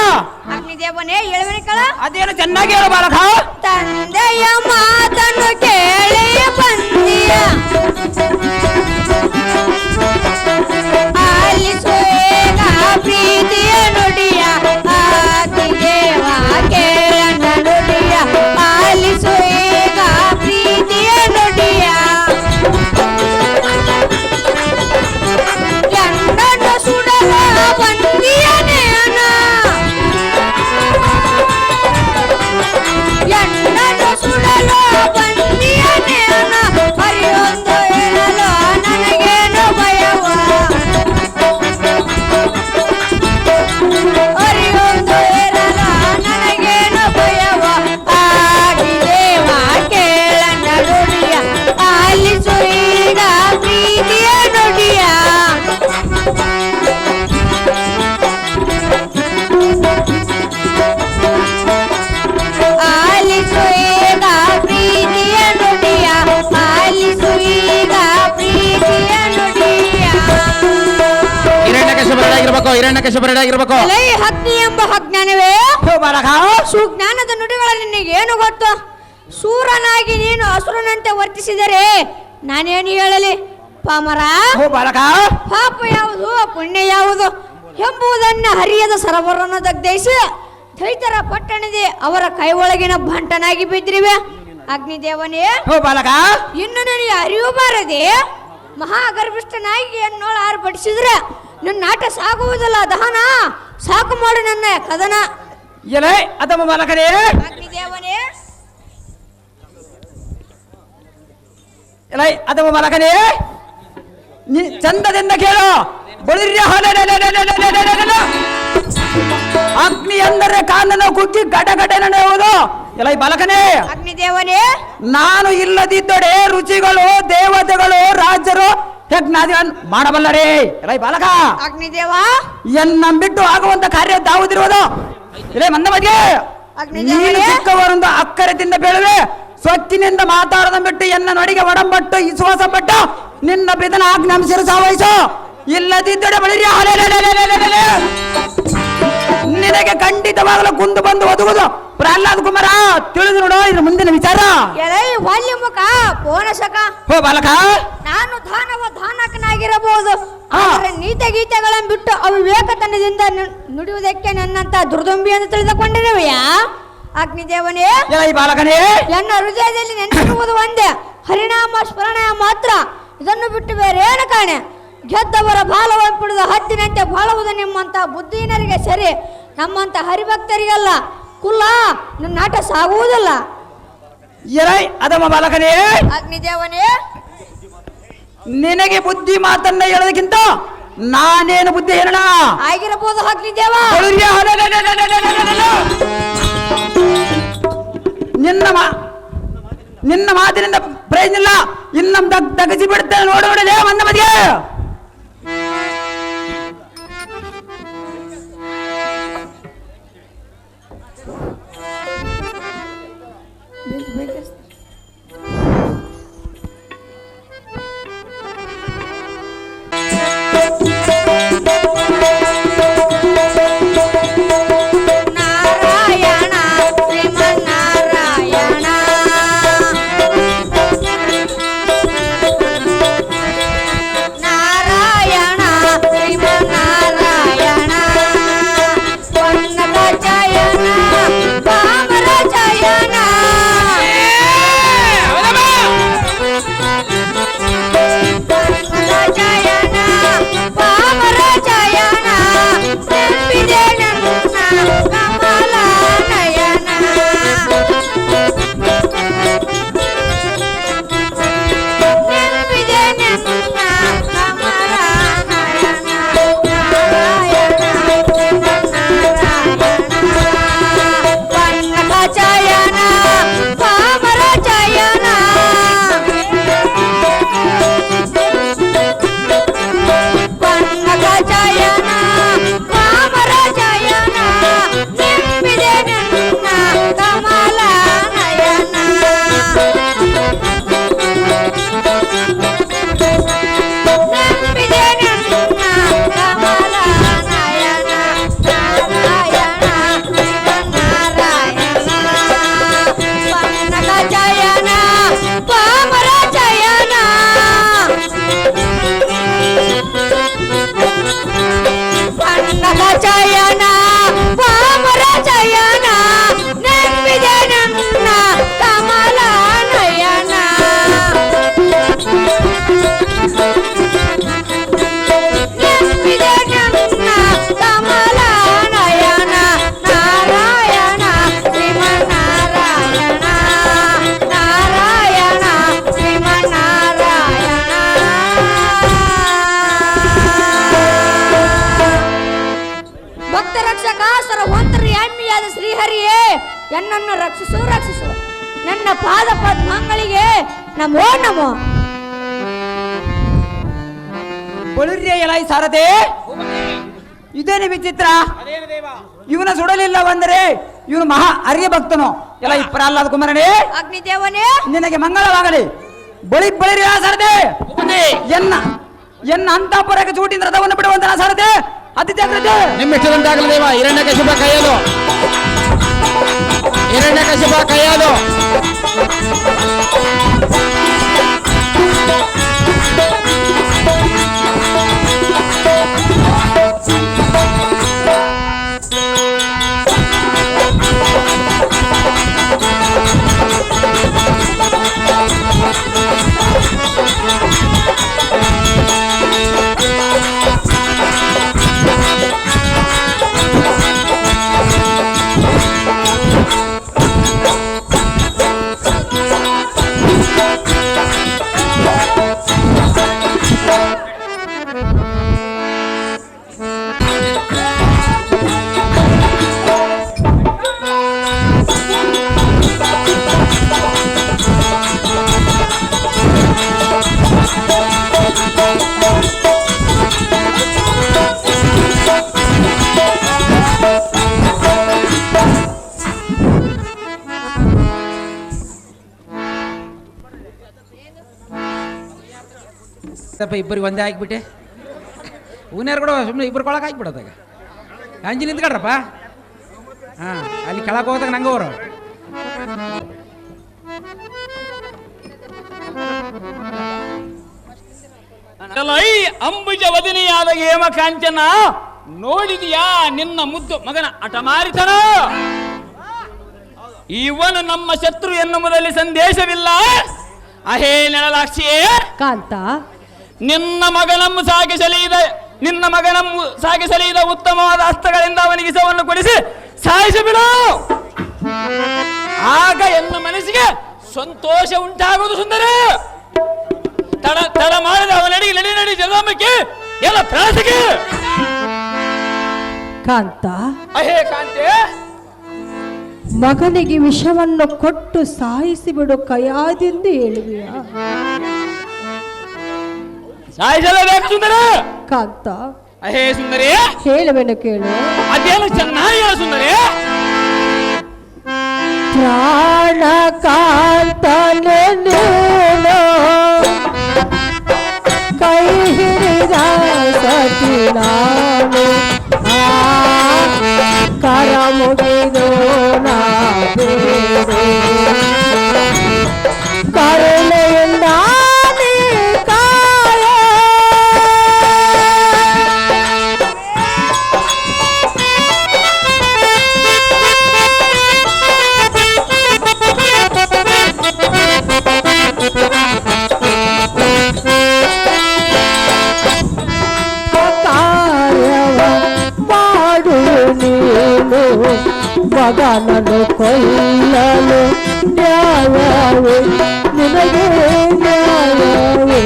ಅಗ್ನಿದೇವನೇ ಹೇಳುವನು ಕೇಳ. ಅದೇನು ಚೆನ್ನಾಗಿ ಹೇಳು ಬಾಲಕ. ತಂದೆಯ ಮಾತನ್ನು ಕೇಳಿ ಬಂದಿಯ, ಆಲಿಸು ಈಗ ಪ್ರೀತಿಯ ನುಡಿಯ. ಅಗ್ನಿದೇವ ಕೇಳನ ನುಡಿಯ, ಆಲಿಸು ಈಗ ಪ್ರೀತಿಯ ನುಡಿಯ. ಗಂಡನ ಸುಡಲ ಬಂದಿಯ ನೇನ, ಹಿರಣ್ಯಕಶಿಪುರಡಾಗಿರ್ಬೇಕು. ಎಲೈ ಅಗ್ನಿ ಎಂಬ ಅಜ್ಞಾನವೇ, ಹೋ ಬಾಲಕ, ಸುಜ್ಞಾನದ ನುಡಿಗಳ ನಿನಗೇನು ಗೊತ್ತು? ಸೂರನಾಗಿ ನೀನು ಅಸುರನಂತೆ ವರ್ತಿಸಿದರೆ ನಾನೇನು ಹೇಳಲಿ ಪಾಮರ? ಹೋ ಬಾಲಕ, ಪಾಪ ಯಾವುದು ಪುಣ್ಯ ಯಾವುದು ಎಂಬುದನ್ನು ಹರಿಯದ ಸರೋವರನ್ನು ದಗ್ಧೈಸಿ ದೈತರ ಪಟ್ಟಣದೆ ಅವರ ಕೈ ಒಳಗಿನ ಬಂಟನಾಗಿ ಬಿದ್ದಿರಿವೆ. ಅಗ್ನಿದೇವನೇ, ಹೋ ಬಾಲಕ, ಇನ್ನು ನನಗೆ ಅರಿವು ಬಾರದೆ ಮಹಾಗರ್ಭಿಷ್ಠನಾಗಿ ಎನ್ನೋಳು ಆರ್ಭಟಿಸಿದ್ರೆ ನನ್ನ ಆಟ ಸಾಗುವುದಿಲ್ಲ. ದಹನ ಸಾಕು ಮಾಡು ನನ್ನ ಕದನ. ಎಲೆ ಅದಮ್ಮ ಬಾಲಕನೇ, ಅಗ್ನಿದೇವನೇ, ಎಲೆ ಅದಮ್ಮ ಬಾಲಕನೇ, ನೀ ಚಂದದಿಂದ ಕೇಳು. ಬಳಿರ್ಯ ಅಗ್ನಿ ಎಂದರೆ ಕಾನನ ಕುಗ್ಗಿ ಗಡಗಡ ನಡೆಯುವುದು. ಎಲೈ ಬಾಲಕನೇ, ಅಗ್ನಿದೇವನೇ, ನಾನು ಇಲ್ಲದಿದ್ದಡೆ ರುಚಿಗಳು ದೇವತೆಗಳು ರಾಜರು ಯಜ್ಞಾದಿಗಳನ್ನು ಮಾಡಬಲ್ಲರೇ. ಎಲೈ ಬಾಲಕ, ಅಗ್ನಿದೇವ, ಎನ್ನಂಬಿಟ್ಟು ಆಗುವಂತ ಕಾರ್ಯ ಯಾವುದಿರುವುದು? ಎಲೈ ಮಂದ ಬಗ್ಗೆ ನೀನು ಚಿಕ್ಕವರೊಂದು ಅಕ್ಕರದಿಂದ ಬೇಳುವೆ. ಸ್ವಚ್ಛನಿಂದ ಮಾತಾಡದ ಬಿಟ್ಟು ಎನ್ನ ನಡಿಗೆ ಒಡಂಬಟ್ಟು ವಿಶ್ವಾಸ ಪಟ್ಟು ನಿನ್ನ ಬಿದನ ಆಜ್ಞಾಂಶರು ಸಾವಹಿಸು. ಇಲ್ಲದಿದ್ದಡೆ ಬಳಿರ್ಯ ನಿನಗೆ ಖಂಡಿತವಾಗಲು ಕುಂದು ಬಂದು ಒದಗುವುದು. ಪ್ರಹ್ಲಾದ್ ಕುಮಾರ, ತಿಳಿದು ನೋಡು ಇದ್ರ ಮುಂದಿನ ವಿಚಾರ. ಎಲೈ ವಾಲ್ಯ ಮುಖ ಪೋನಶಕ, ಹೋ ಬಾಲಕ, ನಾನು ದಾನಕನಾಗಿರಬಹುದು, ಹಾ. ಆದರೆ ನೀತಿ ಗೀತೆಗಳನ್ನು ಬಿಟ್ಟು ಅವಿವೇಕತನದಿಂದ ನುಡಿಯುವುದಕ್ಕೆ ನನ್ನಂತ ದುರ್ದುಂಬಿ ಎಂದು ತಿಳಿದುಕೊಂಡಿರುವೆಯಾ? ಅಗ್ನಿದೇವನೇ, ಎಲೈ ಬಾಲಕನೇ, ನನ್ನ ಹೃದಯದಲ್ಲಿ ನೆನಪಿರುವುದು ಒಂದೇ ಹರಿನಾಮ ಸ್ಮರಣೆ ಮಾತ್ರ. ಇದನ್ನು ಬಿಟ್ಟು ಬೇರೇನು ಕಾಣೆ? ಗೆದ್ದವರ ಬಾಲವನ್ನು piಡಿದ ಹದ್ದಿನಂತೆ ಬಾಳುವುದು ನಿಮ್ಮಂತ ಬುದ್ಧಿಹೀನರಿಗೆ ಸರಿ, ನಮ್ಮಂತ ಹರಿಭಕ್ತರಿಗಲ್ಲ. ಕುಲ್ಲ ನನ್ನ ಆಟ ಸಾಗುವುದಿಲ್ಲ. ಎಲೈ ಅದಮ್ಮ ಬಾಲಕನೇ, ಅಗ್ನಿದೇವನೇ, ನಿನಗೆ ಬುದ್ಧಿ ಮಾತನ್ನ ಹೇಳೋದಕ್ಕಿಂತ ನಾನೇನು ಬುದ್ಧಿ ಹೇಳೋಣ? ಆಗಿರಬಹುದು ಅಗ್ನಿದೇವ. ನಿನ್ನ ಮಾತಿನಿಂದ ಪ್ರಯೋಜನ ಇಲ್ಲ. ಇನ್ನು ದಗಸಿ ಬಿಡುತ್ತೇನೆ ನೋಡು ನೋಡಲೇ ಮಂದ ಮದಿಗೆ. ನಾರಾಯಣ ಶ್ರೀಮನ್ನಾರಾಯಣ, ನಾರಾಯಣ ಶ್ರೀಮನ್ನಾರಾಯಣ, ಪನ್ನಗ ಜಯನ ಪಾಮರ ಜಯನ, ಪನ್ನಗ ಜಯನ ಪಾಮರ ಜಯನ, ನೆನಪಿದೆ ನನ್ನ ಕಮಲ ನಯನ, ನೆನಪಿದೆ ನನ್ನ ಕಮಲ ನಯನ, ನಾರಾಯಣ ಶ್ರೀಮನ್ನಾರಾಯಣ, ಪನ್ನಗ ಜಯನ ಪಾಮರ ಜಯನ, ಪನ್ನಗ ಜಯನ ಪಾಮರ ಜಯನ, ನೆನಪಿದೆ ನನ್ನ ಕಮಲ ನಯನ, ನೆನಪಿದೆ ನನ್ನ ಕಮಲ ನಯನ, ನಾರಾಯಣ ಶ್ರೀಮನ್ನಾರಾಯಣ, ಪನ್ನಗ ಜಯನ ಪಾಮರ ಜಯನ, ಪನ್ನಗ ಜಯನ ಪಾಮರ ಜಯನ, ನೆನಪಿದೆ ನನ್ನ ಕಮಲ ನಯನ, ನೆನಪಿದೆ ನನ್ನ ಕಮಲ ನಯನ, ನಾರಾಯಣ ಶ್ರೀಮನ್ನಾರಾಯಣ, ನಾರಾಯಣ ಶ್ರೀಮನ್ನಾರಾಯಣ. ಭಕ್ತ ರಕ್ಷಕ ಸರ್ವಂತರ್ಯಾಮಿಯಾದ ಶ್ರೀಹರಿಯೇ, ಎನ್ನನ್ನು ರಕ್ಷಿಸು ರಕ್ಷಿಸು. ನನ್ನ ಪಾದ ಪದ್ಮಗಳಿಗೆ ನಮೋ ನಮೋ. ಬಳಿರ್ಯ ಎಲೈ ಸಾರದೆ, ಇದೇನು ವಿಚಿತ್ರ? ಇವನ ಸುಡಲಿಲ್ಲವೆಂದರೆ ಇವನು ಮಹಾ ಅರ್ಯ ಭಕ್ತನು. ಎಲೈ ಪ್ರಹ್ಲಾದ ಕುಮಾರನೇ, ಅಗ್ನಿದೇವನೇ, ನಿನಗೆ ಮಂಗಳವಾಗಲಿ. ಬಳಿರ್ಯ ಸಾರದೆ, ಎನ್ನ ಅಂತಃಪುರಕ್ಕೆ ಚೂಟಿನ ರಥವನ್ನು ಬಿಡುವಂತ ಸಾರದೆ, ಅತಿ ಜಾಗ್ರತೆ. ನಿಮ್ಮ ಇಷ್ಟದಂತಾಗಲಿ ದೇವ. ಹಿರಣ್ಯಕಶಿಪ ಕೈಯಲು, ಹಿರಣ್ಯಕಶಿಪ ಕೈಯಲು. ಇಬ್ಬರಿಗೆ ಒಂದೇ ಹಾಕಿಬಿಟ್ಟೆ. ಹೂನ್ಯಾರು ಕೂಡ ಸುಮ್ಮನೆ ಇಬ್ಬರು ಕೊಳಕ್ಕೆ ಹಾಕಿಬಿಡೋದಾಗ ಅಂಜಿ ನಿಂತ್ಕೊಳ್ರಪ್ಪ. ಹಾಂ, ಅಲ್ಲಿ ಕೆಳಗೆ ಹೋದಾಗ ನಂಗೆ ಅವರು ಅಂಬುಜ ವದನಿಯಾದ ಹೇಮ ಕಾಂಚನ, ನೋಡಿದೆಯಾ ನಿನ್ನ ಮುದ್ದು ಮಗನ ಹಠಮಾರಿತನ? ಇವನು ನಮ್ಮ ಶತ್ರು ಎನ್ನುವುದರಲ್ಲಿ ಸಂದೇಶವಿಲ್ಲ. ಅಹೇ ನೆರಳಾಕ್ಷಿಯೇ ಕಾಂತ, ನಿನ್ನ ಮಗನನ್ನು ಸಾಗಿಸಲಿದ ಉತ್ತಮವಾದ ಹಸ್ತಗಳಿಂದ ಅವನಿಗೆ ಸವನ್ನು ಕೊಡಿಸಿ ಸಾಯಿಸಿಬಿಡು. ಆಗ ಎನ್ನ ಮನಸ್ಸಿಗೆ ಸಂತೋಷ ಉಂಟಾಗುವುದು ಸುಂದರ. ತಡ ಮಾಡಿದ ಅವನಡಿ ನಡಿ ಜಗದಮ್ಮಕ್ಕೆ ಎಲ್ಲ ಪ್ರಾಸಿಗೆ. ಕಾಂತ, ಅಹೇ ಕಾಂತೆ, ಮಗನಿಗೆ ವಿಷವನ್ನು ಕೊಟ್ಟು ಸಾಯಿಸಿಬಿಡು ಕೈಯಾದೆಂದು ಹೇಳುವಿಯ? ಸಾಯಿಸಲೇಬೇಕು ಸುಂದರ. ಕಾಂತ, ಅಹೇ ಸುಂದರಿ, ಹೇಳುವೆನು ಕೇಳು. ಅದೇನು ಚೆನ್ನಾಗಿ ಹೇಳ ಸುಂದರಿ. ಪ್ರಾಣ ಕಾಂತನೆ ನೀನು ಕೈ ಹಿಡಿದ ಸತಿ ನಾನು, ಕರ ಮುಗಿದು ನಾ ಬೇರೆ ಕರುಣೆಯಿಂದ ನೀ ಕಾಯ. ಕಾರ್ಯವ ಮಾಡು ನೀನು, ಮಗನನ್ನು ಕೊಲ್ಲಲು ನ್ಯಾಯವೇ ನಿನಗೆ ನ್ಯಾಯವೇ?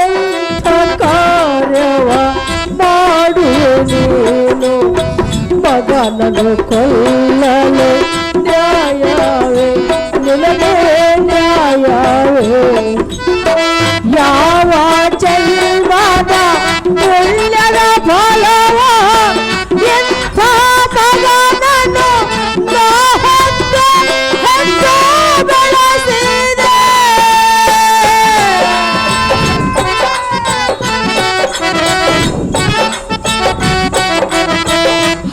ಎಂಥ ಕಾರ್ಯವ ಮಾಡು ನೀನು, ಮಗನನ್ನು ಕೊಲ್ಲಲು ನ್ಯಾಯವೇ ನಿನಗೆ ನ್ಯಾಯವೇ? ಯಾವ ಜನ್ಮದ ಪುಣ್ಯದ ಫಲವ ಎಂಥ ಮಗನನ್ನು ನಾ ಹೊತ್ತು ಬೆಳೆಸಿದೆ.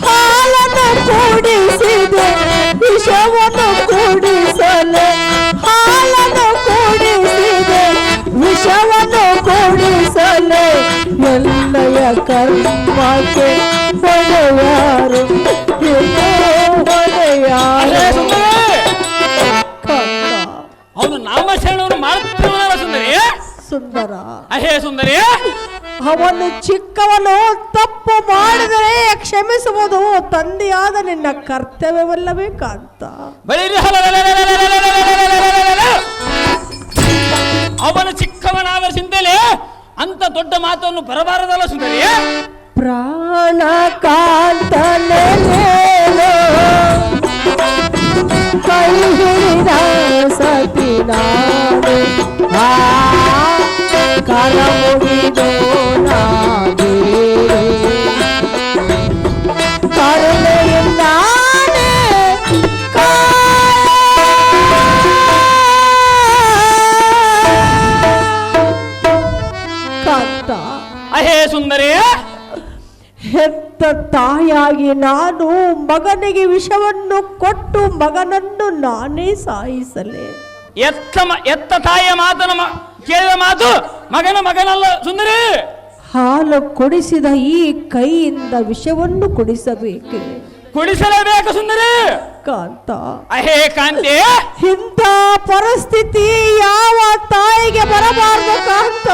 ಹಾಲನ್ನು ಕೂಡಿಸಿದೆ ವಿಷವನ್ನು ಕೂಡಿಸಲು, ಹಾಲನ್ನು ಕೂಡಿಸಿದೆ ವಿಷವನ್ನು ಕೂಡಿಸಲು, ಎಲ್ಲಯ ಕರ್ಮಕ್ಕೆ ಹೊಡೆಯಾರು ಹೊಡೆಯಾರು. ಅವನು ನಾಮಶರಣವನ್ನು ಮಾಡುತ್ತಿರುವಲ್ಲ ಸುಂದರಿ. ಸುಂದರ, ಅಹೇ ಸುಂದರಿ, ಅವನು ಚಿಕ್ಕವನು ತಪ್ಪು ಮಾಡಿದರೆ ಕ್ಷಮಿಸುವುದು ತಂದೆಯಾದ ನಿನ್ನ ಕರ್ತವ್ಯವಲ್ಲವೇ ಕಾಂತ? ಅವನು ಚಿಕ್ಕವನಾದ ಚಿಂತೆಲೆ ಅಂತ ದೊಡ್ಡ ಮಾತನ್ನು ಬರಬಾರದಲ್ಲ ಸುಂದರಿ. ಪ್ರಾಣ ಕಾಂತನೇ ಕೈ ಹಿಡಿದ ಸತಿ ನಾನು, ಕರ ಮುಗಿದು ನಾ ಬೇರೆ ಕರುಣೆಯಿಂದಾನೆ ತಾಯಾಗಿ ನಾನು ಮಗನಿಗೆ ವಿಷವನ್ನು ಕೊಟ್ಟು ಮಗನನ್ನು ನಾನೇ ಸಾಯಿಸಲೇ? ಎತ್ತ ತಾಯಿಯ ಮಾತನ ಕೇಳಿದ ಮಾತು ಮಗನಲ್ಲ ಸುಂದರಿ. ಹಾಲು ಕುಡಿಸಿದ ಈ ಕೈಯಿಂದ ವಿಷವನ್ನು ಕುಡಿಸಬೇಕೆ? ಕುಡಿಸಲೇಬೇಕು ಸುಂದರಿ. ಕಾಂತ, ಅಹೇ ಕಾಂತಿ, ಇಂಥ ಪರಿಸ್ಥಿತಿ ಯಾವ ತಾಯಿಗೆ ಬರಬಾರದು ಕಾಂತ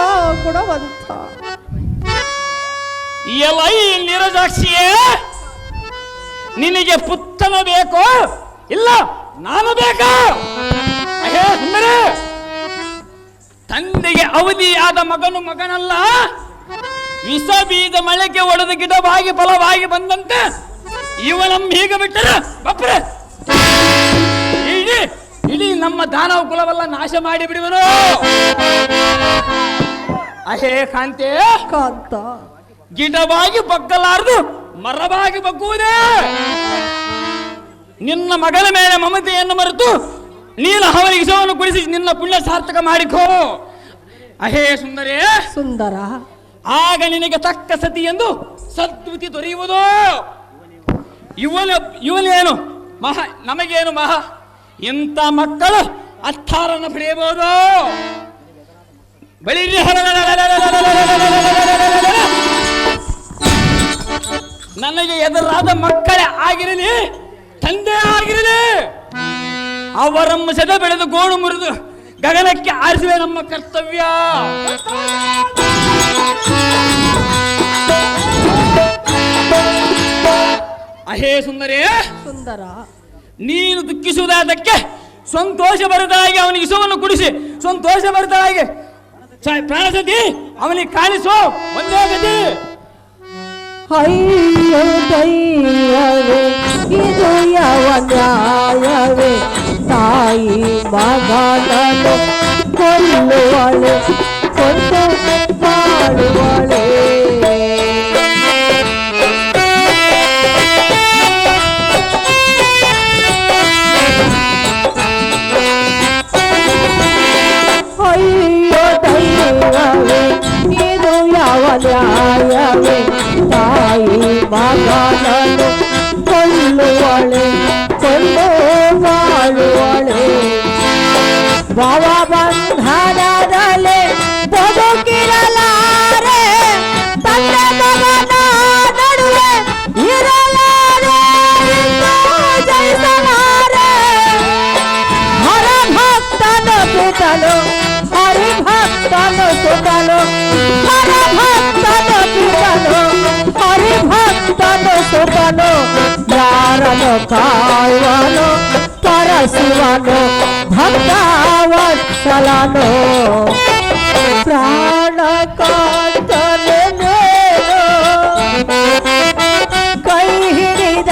ಗುಣವಂತ. ಎಲೈ ನಿರಜಾಕ್ಷಿಯೇ, ನಿನಗೆ ಪುತ್ತನ ಬೇಕೋ ಇಲ್ಲ ನಾನು ಬೇಕಾ? ಅಹೇ ಸುಂದರಿ, ತಂದೆಗೆ ಅವಧಿಯಾದ ಮಗನಲ್ಲ, ವಿಷ ಬೀಜ ಮಳೆಗೆ ಒಡೆದ ಗಿಡವಾಗಿ ಫಲವಾಗಿ ಬಂದಂತೆ ಇವನಮ್ಮ ಹೀಗೆ ಬಿಟ್ಟರೆ ಬಪ್ರೆ ಇಡೀ ನಮ್ಮ ದಾನವ ಕುಲವೆಲ್ಲ ನಾಶ ಮಾಡಿ ಬಿಡುವನು. ಅಹೇ ಕಾಂತೆ, ಕಾಂತ, ಗಿಡವಾಗಿ ಬಗ್ಗಲಾರದು ಮರವಾಗಿ ಬಗ್ಗುವುದೇ. ನಿನ್ನ ಮಗನ ಮೇಲೆ ಮಮತೆಯನ್ನು ಮರೆತು ನೀನು ಅವನಿಗೆ ವಿಷವನ್ನು ಕುಡಿಸಿ ನಿನ್ನ ಪುಣ್ಯ ಸಾರ್ಥಕ ಮಾಡಿಕೋ. ಅಹೇ ಸುಂದರೇ, ಸುಂದರ, ಆಗ ನಿನಗೆ ತಕ್ಕ ಸತಿ ಎಂದು ಸದ್ಬುದ್ಧಿ ದೊರೆಯುವುದು. ಇವನೇನು ಮಹಾ, ನಮಗೇನು ಮಹಾ, ಇಂಥ ಮಕ್ಕಳು ಅರ್ಥಾರನ್ನು ಪಡೆಯಬಹುದು. ಬಳಿ ನನಗೆ ಎದುರಾದ ಮಕ್ಕಳೇ ಆಗಿರಲಿ, ತಂದೆ ಆಗಿರಲಿ, ಅವರಮ್ಮ ಸೆದೆ ಬೆಳೆದು ಗೋಡು ಮುರಿದು ಗಗನಕ್ಕೆ ಆರಿಸುವೆ ನಮ್ಮ ಕರ್ತವ್ಯ. ಅಹೇ ಸುಂದರೇ, ಸುಂದರ, ನೀನು ದುಃಖಿಸುವುದಾದಕ್ಕೆ ಸಂತೋಷ ಬರದಾಗಿ ಅವನಿಗೆ ವಿಷವನ್ನು ಕುಡಿಸಿ ಸಂತೋಷ ಬರದಾಗಿ ಪ್ರಾಣ ಸತಿ ಅವನಿಗೆ ಕಾಣಿಸು. ಒಂದೇ ಗತಿ. ಅಯ್ಯೋ ದೈವವೇ, ಇದು ಯಾವ ನ್ಯಾಯವೇ? ತಾಯಿ ಮಗನನ್ನು ಕೊಲ್ಲುವಳೆ, ಕೊಂಡು ಮಾಡುವಳೆ. ಅಯ್ಯೋ ದೈವವೇ, ಇದು ಯಾವ ನ್ಯಾಯವೇ? ತಾಯಿ ಮಗನನ್ನು ಕೊಲ್ಲುವಳೆ, ಕೊಂಡು ಮಾಡುವಳೆ. ಭವಬಂಧನದಲ್ಲಿ ಬದುಕಿರಲಾರೆ, ತಂದೆ ಮಗನ ನಡುವೆ ಇರಲಾರೆ, ಜಯಿಸಲಾರೆ. ಹರಭಕ್ತನು ಸುತನು, ಹರಿಭಕ್ತನು ಸುತನು, ಹರಭಕ್ತನು ಸುತನು, ಹರಿಭಕ್ತನು ಸುತನು. ಯಾರನು ಕಾಯುವನು ಪರಶಿವನು, ಭಕ್ತವತ್ಸಲನು. ಪ್ರಾಣ ಕಾಂತನು ಕೈ ಹಿಡಿದ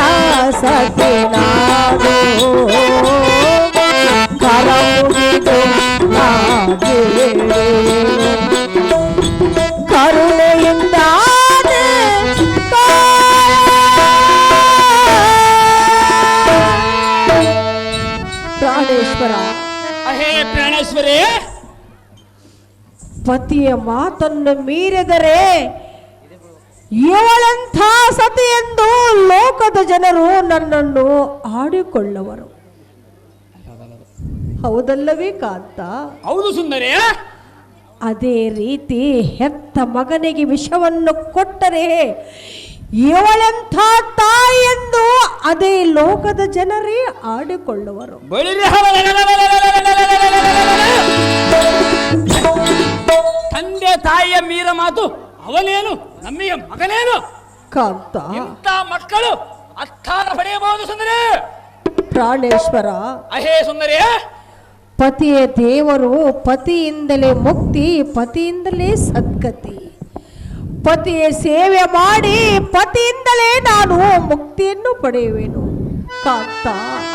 ಸತಿನಾಡು, ಕರ ಮುಗಿದು ಕರುಣೆಯಿಂದ ಪ್ರಾಣೇಶ್ವರ. ಅಹೇ ಪ್ರಾಣೇಶ್ವರೇ, ಪತಿಯ ಮಾತನ್ನು ಮೀರಿದರೆ ಇವಳಂಥ ಸತಿ ಎಂದು ಲೋಕದ ಜನರು ನನ್ನನ್ನು ಆಡಿಕೊಳ್ಳುವರು. ಹೌದಲ್ಲವೇ ಕಾಂತ? ಹೌದು ಸುಂದರೇ. ಅದೇ ರೀತಿ ಹೆತ್ತ ಮಗನಿಗೆ ವಿಷವನ್ನು ಕೊಟ್ಟರೆ ಇವಳೆಂಥ ತಾಯಿ ಎಂದು ಅದೇ ಲೋಕದ ಜನರೇ ಆಡಿಕೊಳ್ಳುವರು. ತಂದೆ ತಾಯಿಯ ಮೀರ ಮಾತು ಅವನೇನು ನಮ್ಮಿಯ ಮಗನೇನು? ಕಾಂತ, ಇಂಥ ಮಕ್ಕಳು ಅರ್ಥಾನ ಪಡೆಯಬಹುದು ಸುಂದರೇ. ಪ್ರಾಣೇಶ್ವರ. ಅಹೇ ಸುಂದರೇ, ಪತಿಯ ದೇವರು, ಪತಿಯಿಂದಲೇ ಮುಕ್ತಿ, ಪತಿಯಿಂದಲೇ ಸದ್ಗತಿ. ಪತಿಯ ಸೇವೆ ಮಾಡಿ ಪತಿಯಿಂದಲೇ ನಾನು ಮುಕ್ತಿಯನ್ನು ಪಡೆಯುವೆನು ಕಾಂತ.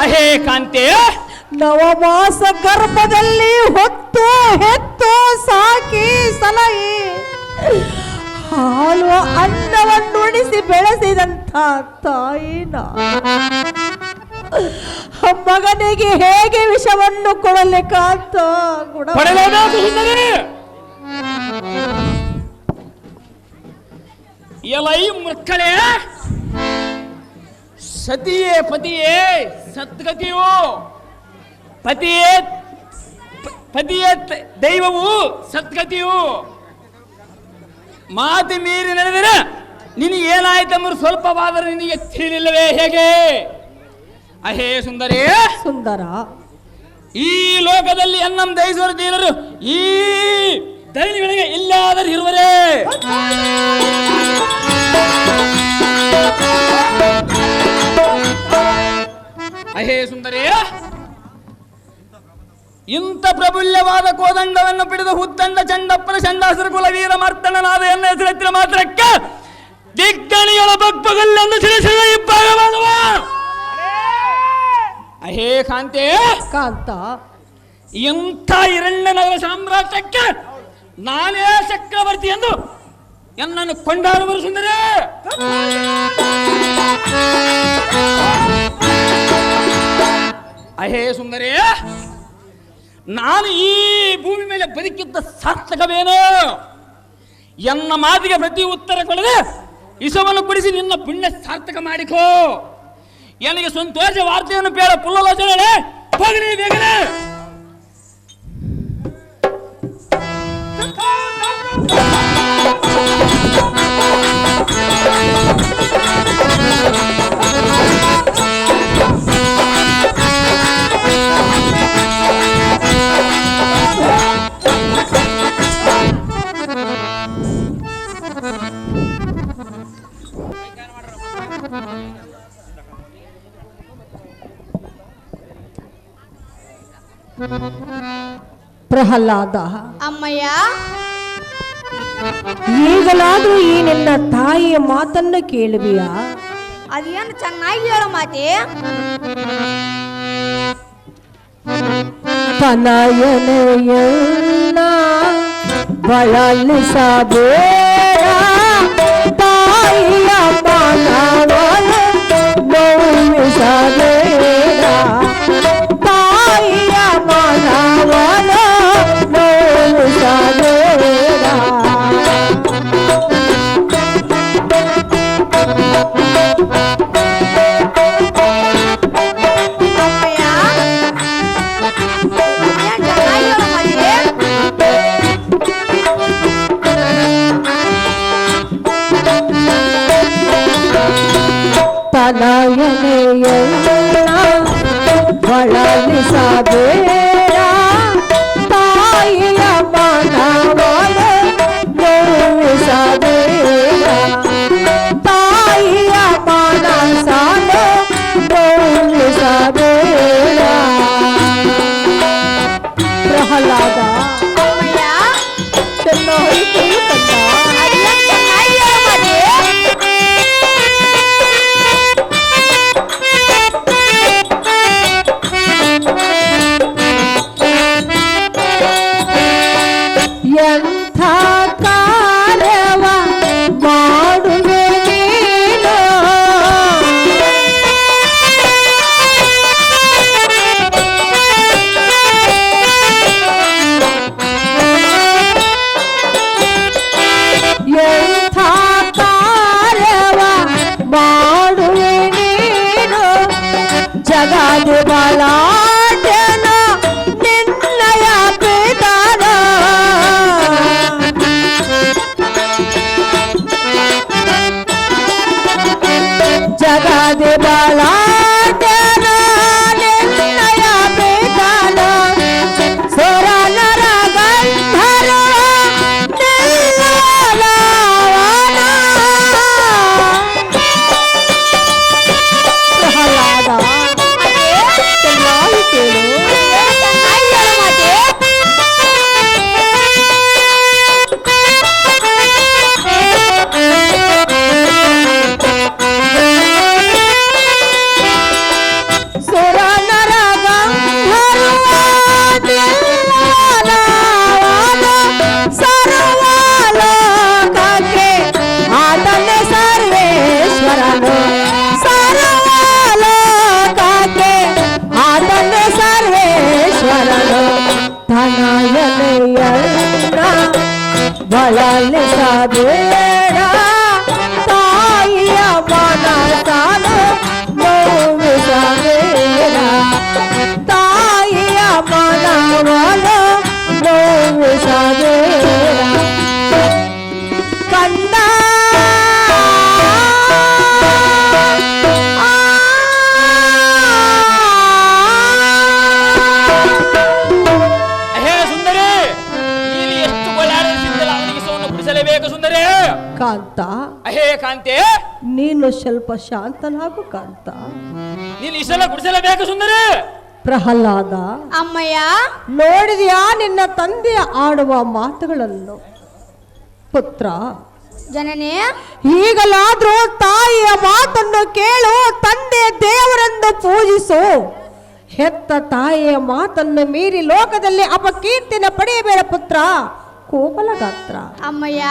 ಅಹೇ ಕಾಂತೆ, ನವಮಾಸ ಗರ್ಭದಲ್ಲಿ ಹೊತ್ತು ಹೆತ್ತು ಸಾಕಿ ಸಲಹೆ ಹಾಲು ಅನ್ನವನ್ನು ಉಣಿಸಿ ಬೆಳೆಸಿದಂಥ ತಾಯಿನ ಮಗನಿಗೆ ಹೇಗೆ ವಿಷವನ್ನು ಕೊಡಲಿ ಕಾಂತ? ಎಲೈ ಮಕ್ಕಳೇ, ಸತಿಯೇ ಪತಿಯೇ ಸದ್ಗತಿಯೋ, ಪತಿಯೇ ದೈವವು ಸದ್ಗತಿಯು. ಮಾತು ಮೀರಿ ನಡೆದರೆ ನಿನಗೆ ಏನಾಯ್ತಂದ್ರೆ ಸ್ವಲ್ಪವಾದರೂ ನಿನಗೆ ತಿಳಿಲಿಲ್ಲವೇ ಹೇಗೆ? ಅಹೇ ಸುಂದರೇ ಸುಂದರ, ಈ ಲೋಕದಲ್ಲಿ ಎನ್ನಂ ದೈಸರು ದೀನರು ಈ ದೈನಿಗಳಿಗೆ ಇಲ್ಲಾದರೂ ಇರುವರೇ? ಅಹೇ ಸುಂದರೇ, ಇಂಥ ಪ್ರಬುಲ್ಯವಾದ ಕೋದಂಡವನ್ನು ಪಿಡಿದು ಹುತ್ತಂಡ ಚಂಡಪ್ಪನ ಚಂಡಾಸುರ ಕುಲ ವೀರ ಮರ್ತಣ್ಣನಾದ ಎನ್ನ ಹೆಸರೆತ್ತಿನ ಮಾತ್ರಕ್ಕೆ ದಿಗ್ಗಣಿಗಳ ಬಗ್ಬಗಲ್ಲನ್ನು ಸಿಡಿಸಿದ ಇಬ್ಬಾಗ ಮಾಡುವ. ಅಹೇ ಕಾಂತೆ ಕಾಂತ, ಇಂಥ ಹಿರಣ್ಯನಗರ ಸಾಮ್ರಾಜ್ಯಕ್ಕೆ ನಾನೇ ಚಕ್ರವರ್ತಿ ಎಂದು ಎನ್ನನ್ನು ಕೊಂಡಾಡುವರು ಸುಂದರೇ. ಅಹೇ ಸುಂದರೇ, ನಾನು ಈ ಭೂಮಿ ಮೇಲೆ ಬದುಕಿದ್ದ ಸಾರ್ಥಕವೇನು? ಎನ್ನ ಮಾತಿಗೆ ಪ್ರತಿ ಉತ್ತರ ಕೊಡದೆ ಇಸವನ್ನು ಕುಡಿಸಿ ನಿನ್ನ ಪುಣ್ಯ ಸಾರ್ಥಕ ಮಾಡಿಕೋ. ನನಗೆ ಸಂತೋಷ ವಾರ್ತೆಯನ್ನು ಪೇಳ ಪುಲ್ಲಲೋಚನೆ ಹೋಗಲಿ ಬೇಗನೆ. ಪ್ರಹ್ಲಾದ, ಅಮ್ಮಯ್ಯ, ಈಗಲಾದ್ರೂ ಈ ನಿನ್ನ ತಾಯಿಯ ಮಾತನ್ನು ಕೇಳುವಿಯಾ? ಅದೇನು ಚೆನ್ನಾಗಿ ಹೇಳೋ ಮಾತೆ. ತನಯನೆಯನ್ನ ಬಳಲಿಸಬೇಡ, ತಾಯಿಯ ಮನವನ ನೋವಿಸಬೇಡ, ತಾಯಿಯ ಮನವನ ನೋವಿಸಬೇಡ. ಅಮ್ಮಯ್ಯ, ಅದೇನು ಚೆನ್ನಾಗಿ ಹೇಳೋ ಮಾತೆ. ತನಯನೆಯನ್ನ ಬಳಲಿಸಬೇಡ, ತಾಯಿಯ ಮನವನ ನೋವಿಸಬೇಡ, ತಾಯಿಯ ಮನಸನ ನೋವಿಸಬೇಡ. ಪ್ರಹ್ಲಾದ, ಅಮ್ಮಯ್ಯ, ಚೆನ್ನಾಗಿ ಕೇಳುತ್ತಂದ. ಅದೇನು ಚೆನ್ನಾಗಿ ಹೇಳೋ ಮಾತೆ. ಎಂಥ ಕಾರ್ಯವ ಮಾಡುವೆ ನೀನು, ಎಂಥ ಕಾರ್ಯವ ಮಾಡುವೆ ನೀನು, ಜಗದ ಬಲಾಢ್ಯನ ನಿನ್ನಯ ಪಿತನ, ಜಗದ ಬಲಾಢ್ಯನ ನಿನ್ನಯ ಪಿತನ, ಸುರನರ ಗಂಧರ್ವ ನಿಲ್ಲಲವನ. ಪ್ರಹ್ಲಾದ, ಚೆನ್ನಾಗಿ ಕೇಳು. ಚೆನ್ನಾಗಿ ಹೇಳೋ ಮಾತೆ. ಸುರನರ ಗಂಧರ್ವ ನಿಲ್ಲಲವನ, ಸರ್ವಲೋಕಕ್ಕೆ ಆತನೇ ಸರ್ವೇಶ್ವರನು, ಸರ್ವಲೋಕಕ್ಕೆ ಆತನೇ ಸರ್ವೇಶ್ವರನು. ತನಯನೆಯನ್ನ ಬಳಲಿಸಬೇಡ, ಅವನ ನೋವಿಸಬೇಡ ಕಂದ. ಹೇ ಸುಂದರಿ, ನೀನು ಎಷ್ಟು ಗೋಳಾಡಿಸಿದ್ದಲ್ಲ ಅವನಿಗೆ ಸೋವನ್ನು ಕುಡಿಸಲೇಬೇಕು ಸುಂದರಿ. ಕಾಂತ, ಅಹೇ ಕಾಂತೆ, ನೀನು ಸ್ವಲ್ಪ ಶಾಂತನಾಗು ಕಾಂತ. ನೀನು ಇಷ್ಟೆಲ್ಲ ಕುಡಿಸಲೇಬೇಕು ಸುಂದರಿ. ಪ್ರಹ್ಲಾದ, ಅಮ್ಮಯ್ಯ, ನೋಡಿದ್ಯಾ ನಿನ್ನ ತಂದೆ ಆಡುವ ಮಾತುಗಳನ್ನು? ಪುತ್ರ, ಜನನಿ, ಈಗಲಾದ್ರೂ ತಾಯಿಯ ಮಾತನ್ನು ಕೇಳು, ತಂದೆ ದೇವರೆಂದು ಪೂಜಿಸು. ಹೆತ್ತ ತಾಯಿಯ ಮಾತನ್ನು ಮೀರಿ ಲೋಕದಲ್ಲಿ ಅಪಕೀರ್ತಿನ ಪಡೆಯಬೇಡ ಪುತ್ರ. ಕೋಮಲ ಗಾತ್ರ. ಅಮ್ಮಯ್ಯ,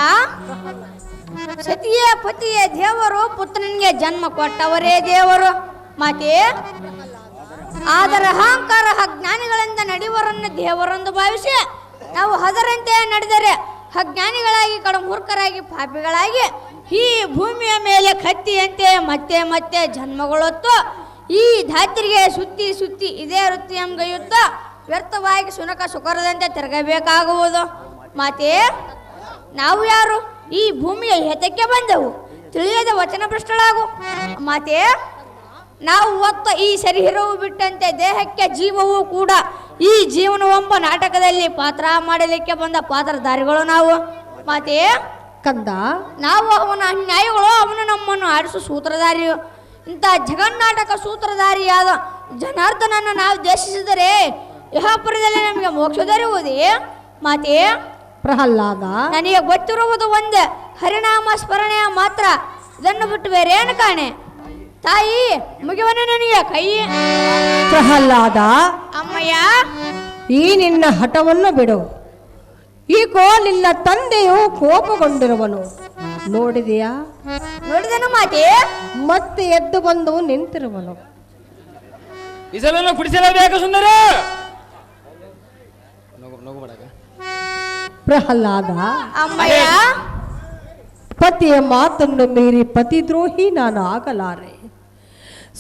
ಸತಿಯೇ ಪತಿಯೇ ದೇವರು, ಪುತ್ರನಿಗೆ ಜನ್ಮ ಕೊಟ್ಟವರೇ ದೇವರು. ಮಾತೆ, ಆದರ ಅಹಂಕಾರ ಅಜ್ಞಾನಿಗಳಿಂದ ನಡೆಯುವರನ್ನು ದೇವರೆಂದು ಭಾವಿಸಿ ನಾವು ಅದರಂತೆ ನಡೆದರೆ ಅಜ್ಞಾನಿಗಳಾಗಿ ಮೂರ್ಖರಾಗಿ ಪಾಪಿಗಳಾಗಿ ಈ ಭೂಮಿಯ ಮೇಲೆ ಕತ್ತಿಯಂತೆ ಮತ್ತೆ ಮತ್ತೆ ಜನ್ಮಗಳೊತ್ತು ಈ ಧಾತ್ರಿಗೆ ಸುತ್ತಿ ಸುತ್ತಿ ಇದೇ ವೃತ್ತಿ ಎಂಗೈಯುತ್ತ ವ್ಯರ್ಥವಾಗಿ ಸುನಕ ಸುಕರದಂತೆ ತಿರುಗಬೇಕಾಗುವುದು. ಮಾತೆ, ನಾವು ಯಾರು? ಈ ಭೂಮಿಯ ಹಿತಕ್ಕೆ ಬಂದೆವು, ತಿಳಿಯದ ವಚನ ಭ್ರಷ್ಟಳಾಗು. ಮಾತೆ, ನಾವು ಹೊತ್ತ ಈ ಶರೀರವು ಬಿಟ್ಟಂತೆ ದೇಹಕ್ಕೆ ಜೀವವೂ ಕೂಡ ಈ ಜೀವನವೆಂಬ ನಾಟಕದಲ್ಲಿ ಪಾತ್ರ ಮಾಡಲಿಕ್ಕೆ ಬಂದ ಪಾತ್ರಧಾರಿಗಳು ನಾವು. ಮಾತೆ, ಕಂದ, ನಾವು ಅವನ ಅನ್ಯಾಯಗಳು, ಅವನು ನಮ್ಮನ್ನು ಆಡಿಸುವ ಸೂತ್ರಧಾರಿಯು. ಇಂಥ ಜಗನ್ನಾಟಕ ಸೂತ್ರಧಾರಿಯಾದ ಜನಾರ್ದನನ್ನು ನಾವು ದೇಶಿಸಿದರೆ ಯಹಾಪುರದಲ್ಲಿ ನಮಗೆ ಮೋಕ್ಷ ದೊರೆಯುವುದೇ? ಮಾತೆ, ಪ್ರಹ್ಲಾದ, ನನಗೆ ಗೊತ್ತಿರುವುದು ಒಂದೇ, ಹರಿನಾಮ ಸ್ಮರಣೆಯ ಮಾತ್ರ. ಇದನ್ನು ಬಿಟ್ಟು ಬೇರೇನು ಕಾಣೆ? ತಾಯಿ, ಮುಗಿವನು ನನಗೆ ಕೈ. ಪ್ರಹ್ಲಾದ, ಅಮ್ಮಯ್ಯ, ಈ ನಿನ್ನ ಹಠವನ್ನು ಬಿಡು. ಈಗೋ ನಿನ್ನ ತಂದೆಯು ಕೋಪಗೊಂಡಿರುವನು, ನೋಡಿದೆಯಾ? ನೋಡಿದನು ಮಾತೆ. ಮತ್ತೆ ಎದ್ದು ಬಂದು ನಿಂತಿರುವನು. ಇಸಲನ್ನು ಕುಡಿಸಲೇಬೇಕು ಸುಂದರಿ. ಪ್ರಹ್ಲಾದ, ಅಮ್ಮಯ್ಯ, ಪತಿಯ ಮಾತನ್ನು ಮೀರಿ ಪತಿದ್ರೋಹಿ ನಾನು ಆಗಲಾರೆ.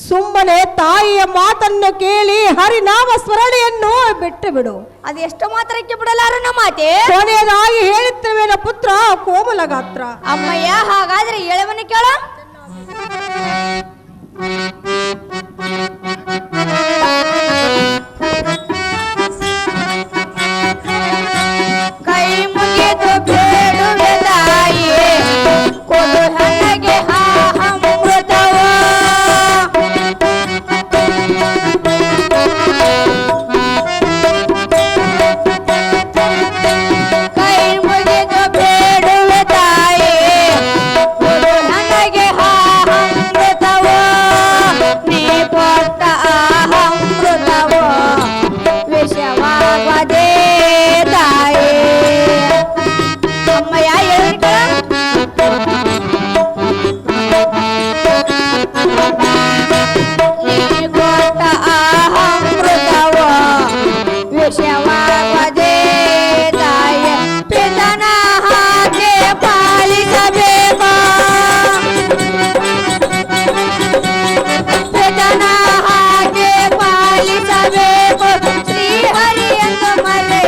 ಸುಮ್ಮನೆ ತಾಯಿಯ ಮಾತನ್ನು ಕೇಳಿ ಹರಿನಾಮ ಸ್ಮರಣೆಯನ್ನು ಬಿಟ್ಟು ಬಿಡು. ಅದು ಎಷ್ಟು ಮಾತ್ರಕ್ಕೆ ಬಿಡಲಾರನ ಮಾತೆ. ಕೊನೆಯದಾಗಿ ಹೇಳುತ್ತೇವೇನ ಪುತ್ರ ಕೋಮಲ ಗಾತ್ರ. ಅಮ್ಮಯ್ಯ, ಹಾಗಾದ್ರೆ ಹೇಳವನು ಕೇಳ. ಕೈ ಮುಗಿದು ಬೇಡುವೆ ತಾಯಿಯೇ, ಕೊಡು ನನಗೆ ಅಮೃತವ. ಕೈ ಮುಗಿದು ಬೇಡುವೆ ತಾಯಿಯೇ, ಕೊಡು ನನಗೆ ಅಮೃತವ. ನೀ ಕೊಟ್ಟ ಅಮೃತವ ವಿಷವಾಗದೆ ತಾಯೇ. ಅಮ್ಮಯ್ಯ, ಹೇಳಿಕ ನೀ ಕೊಟ್ಟ ಅಮೃತವ ವಿಷವಾಗದೆ ತಾಯೇ. ಪಿತನ ಹಾಗೆ ಪಾಲಿಸಬೇಕ, ಪಿತನ ಹಾಗೆ ಪಾಲಿಸಬೇಕು. ಶ್ರೀಹರಿ ಎಂದು ಮರೆಯ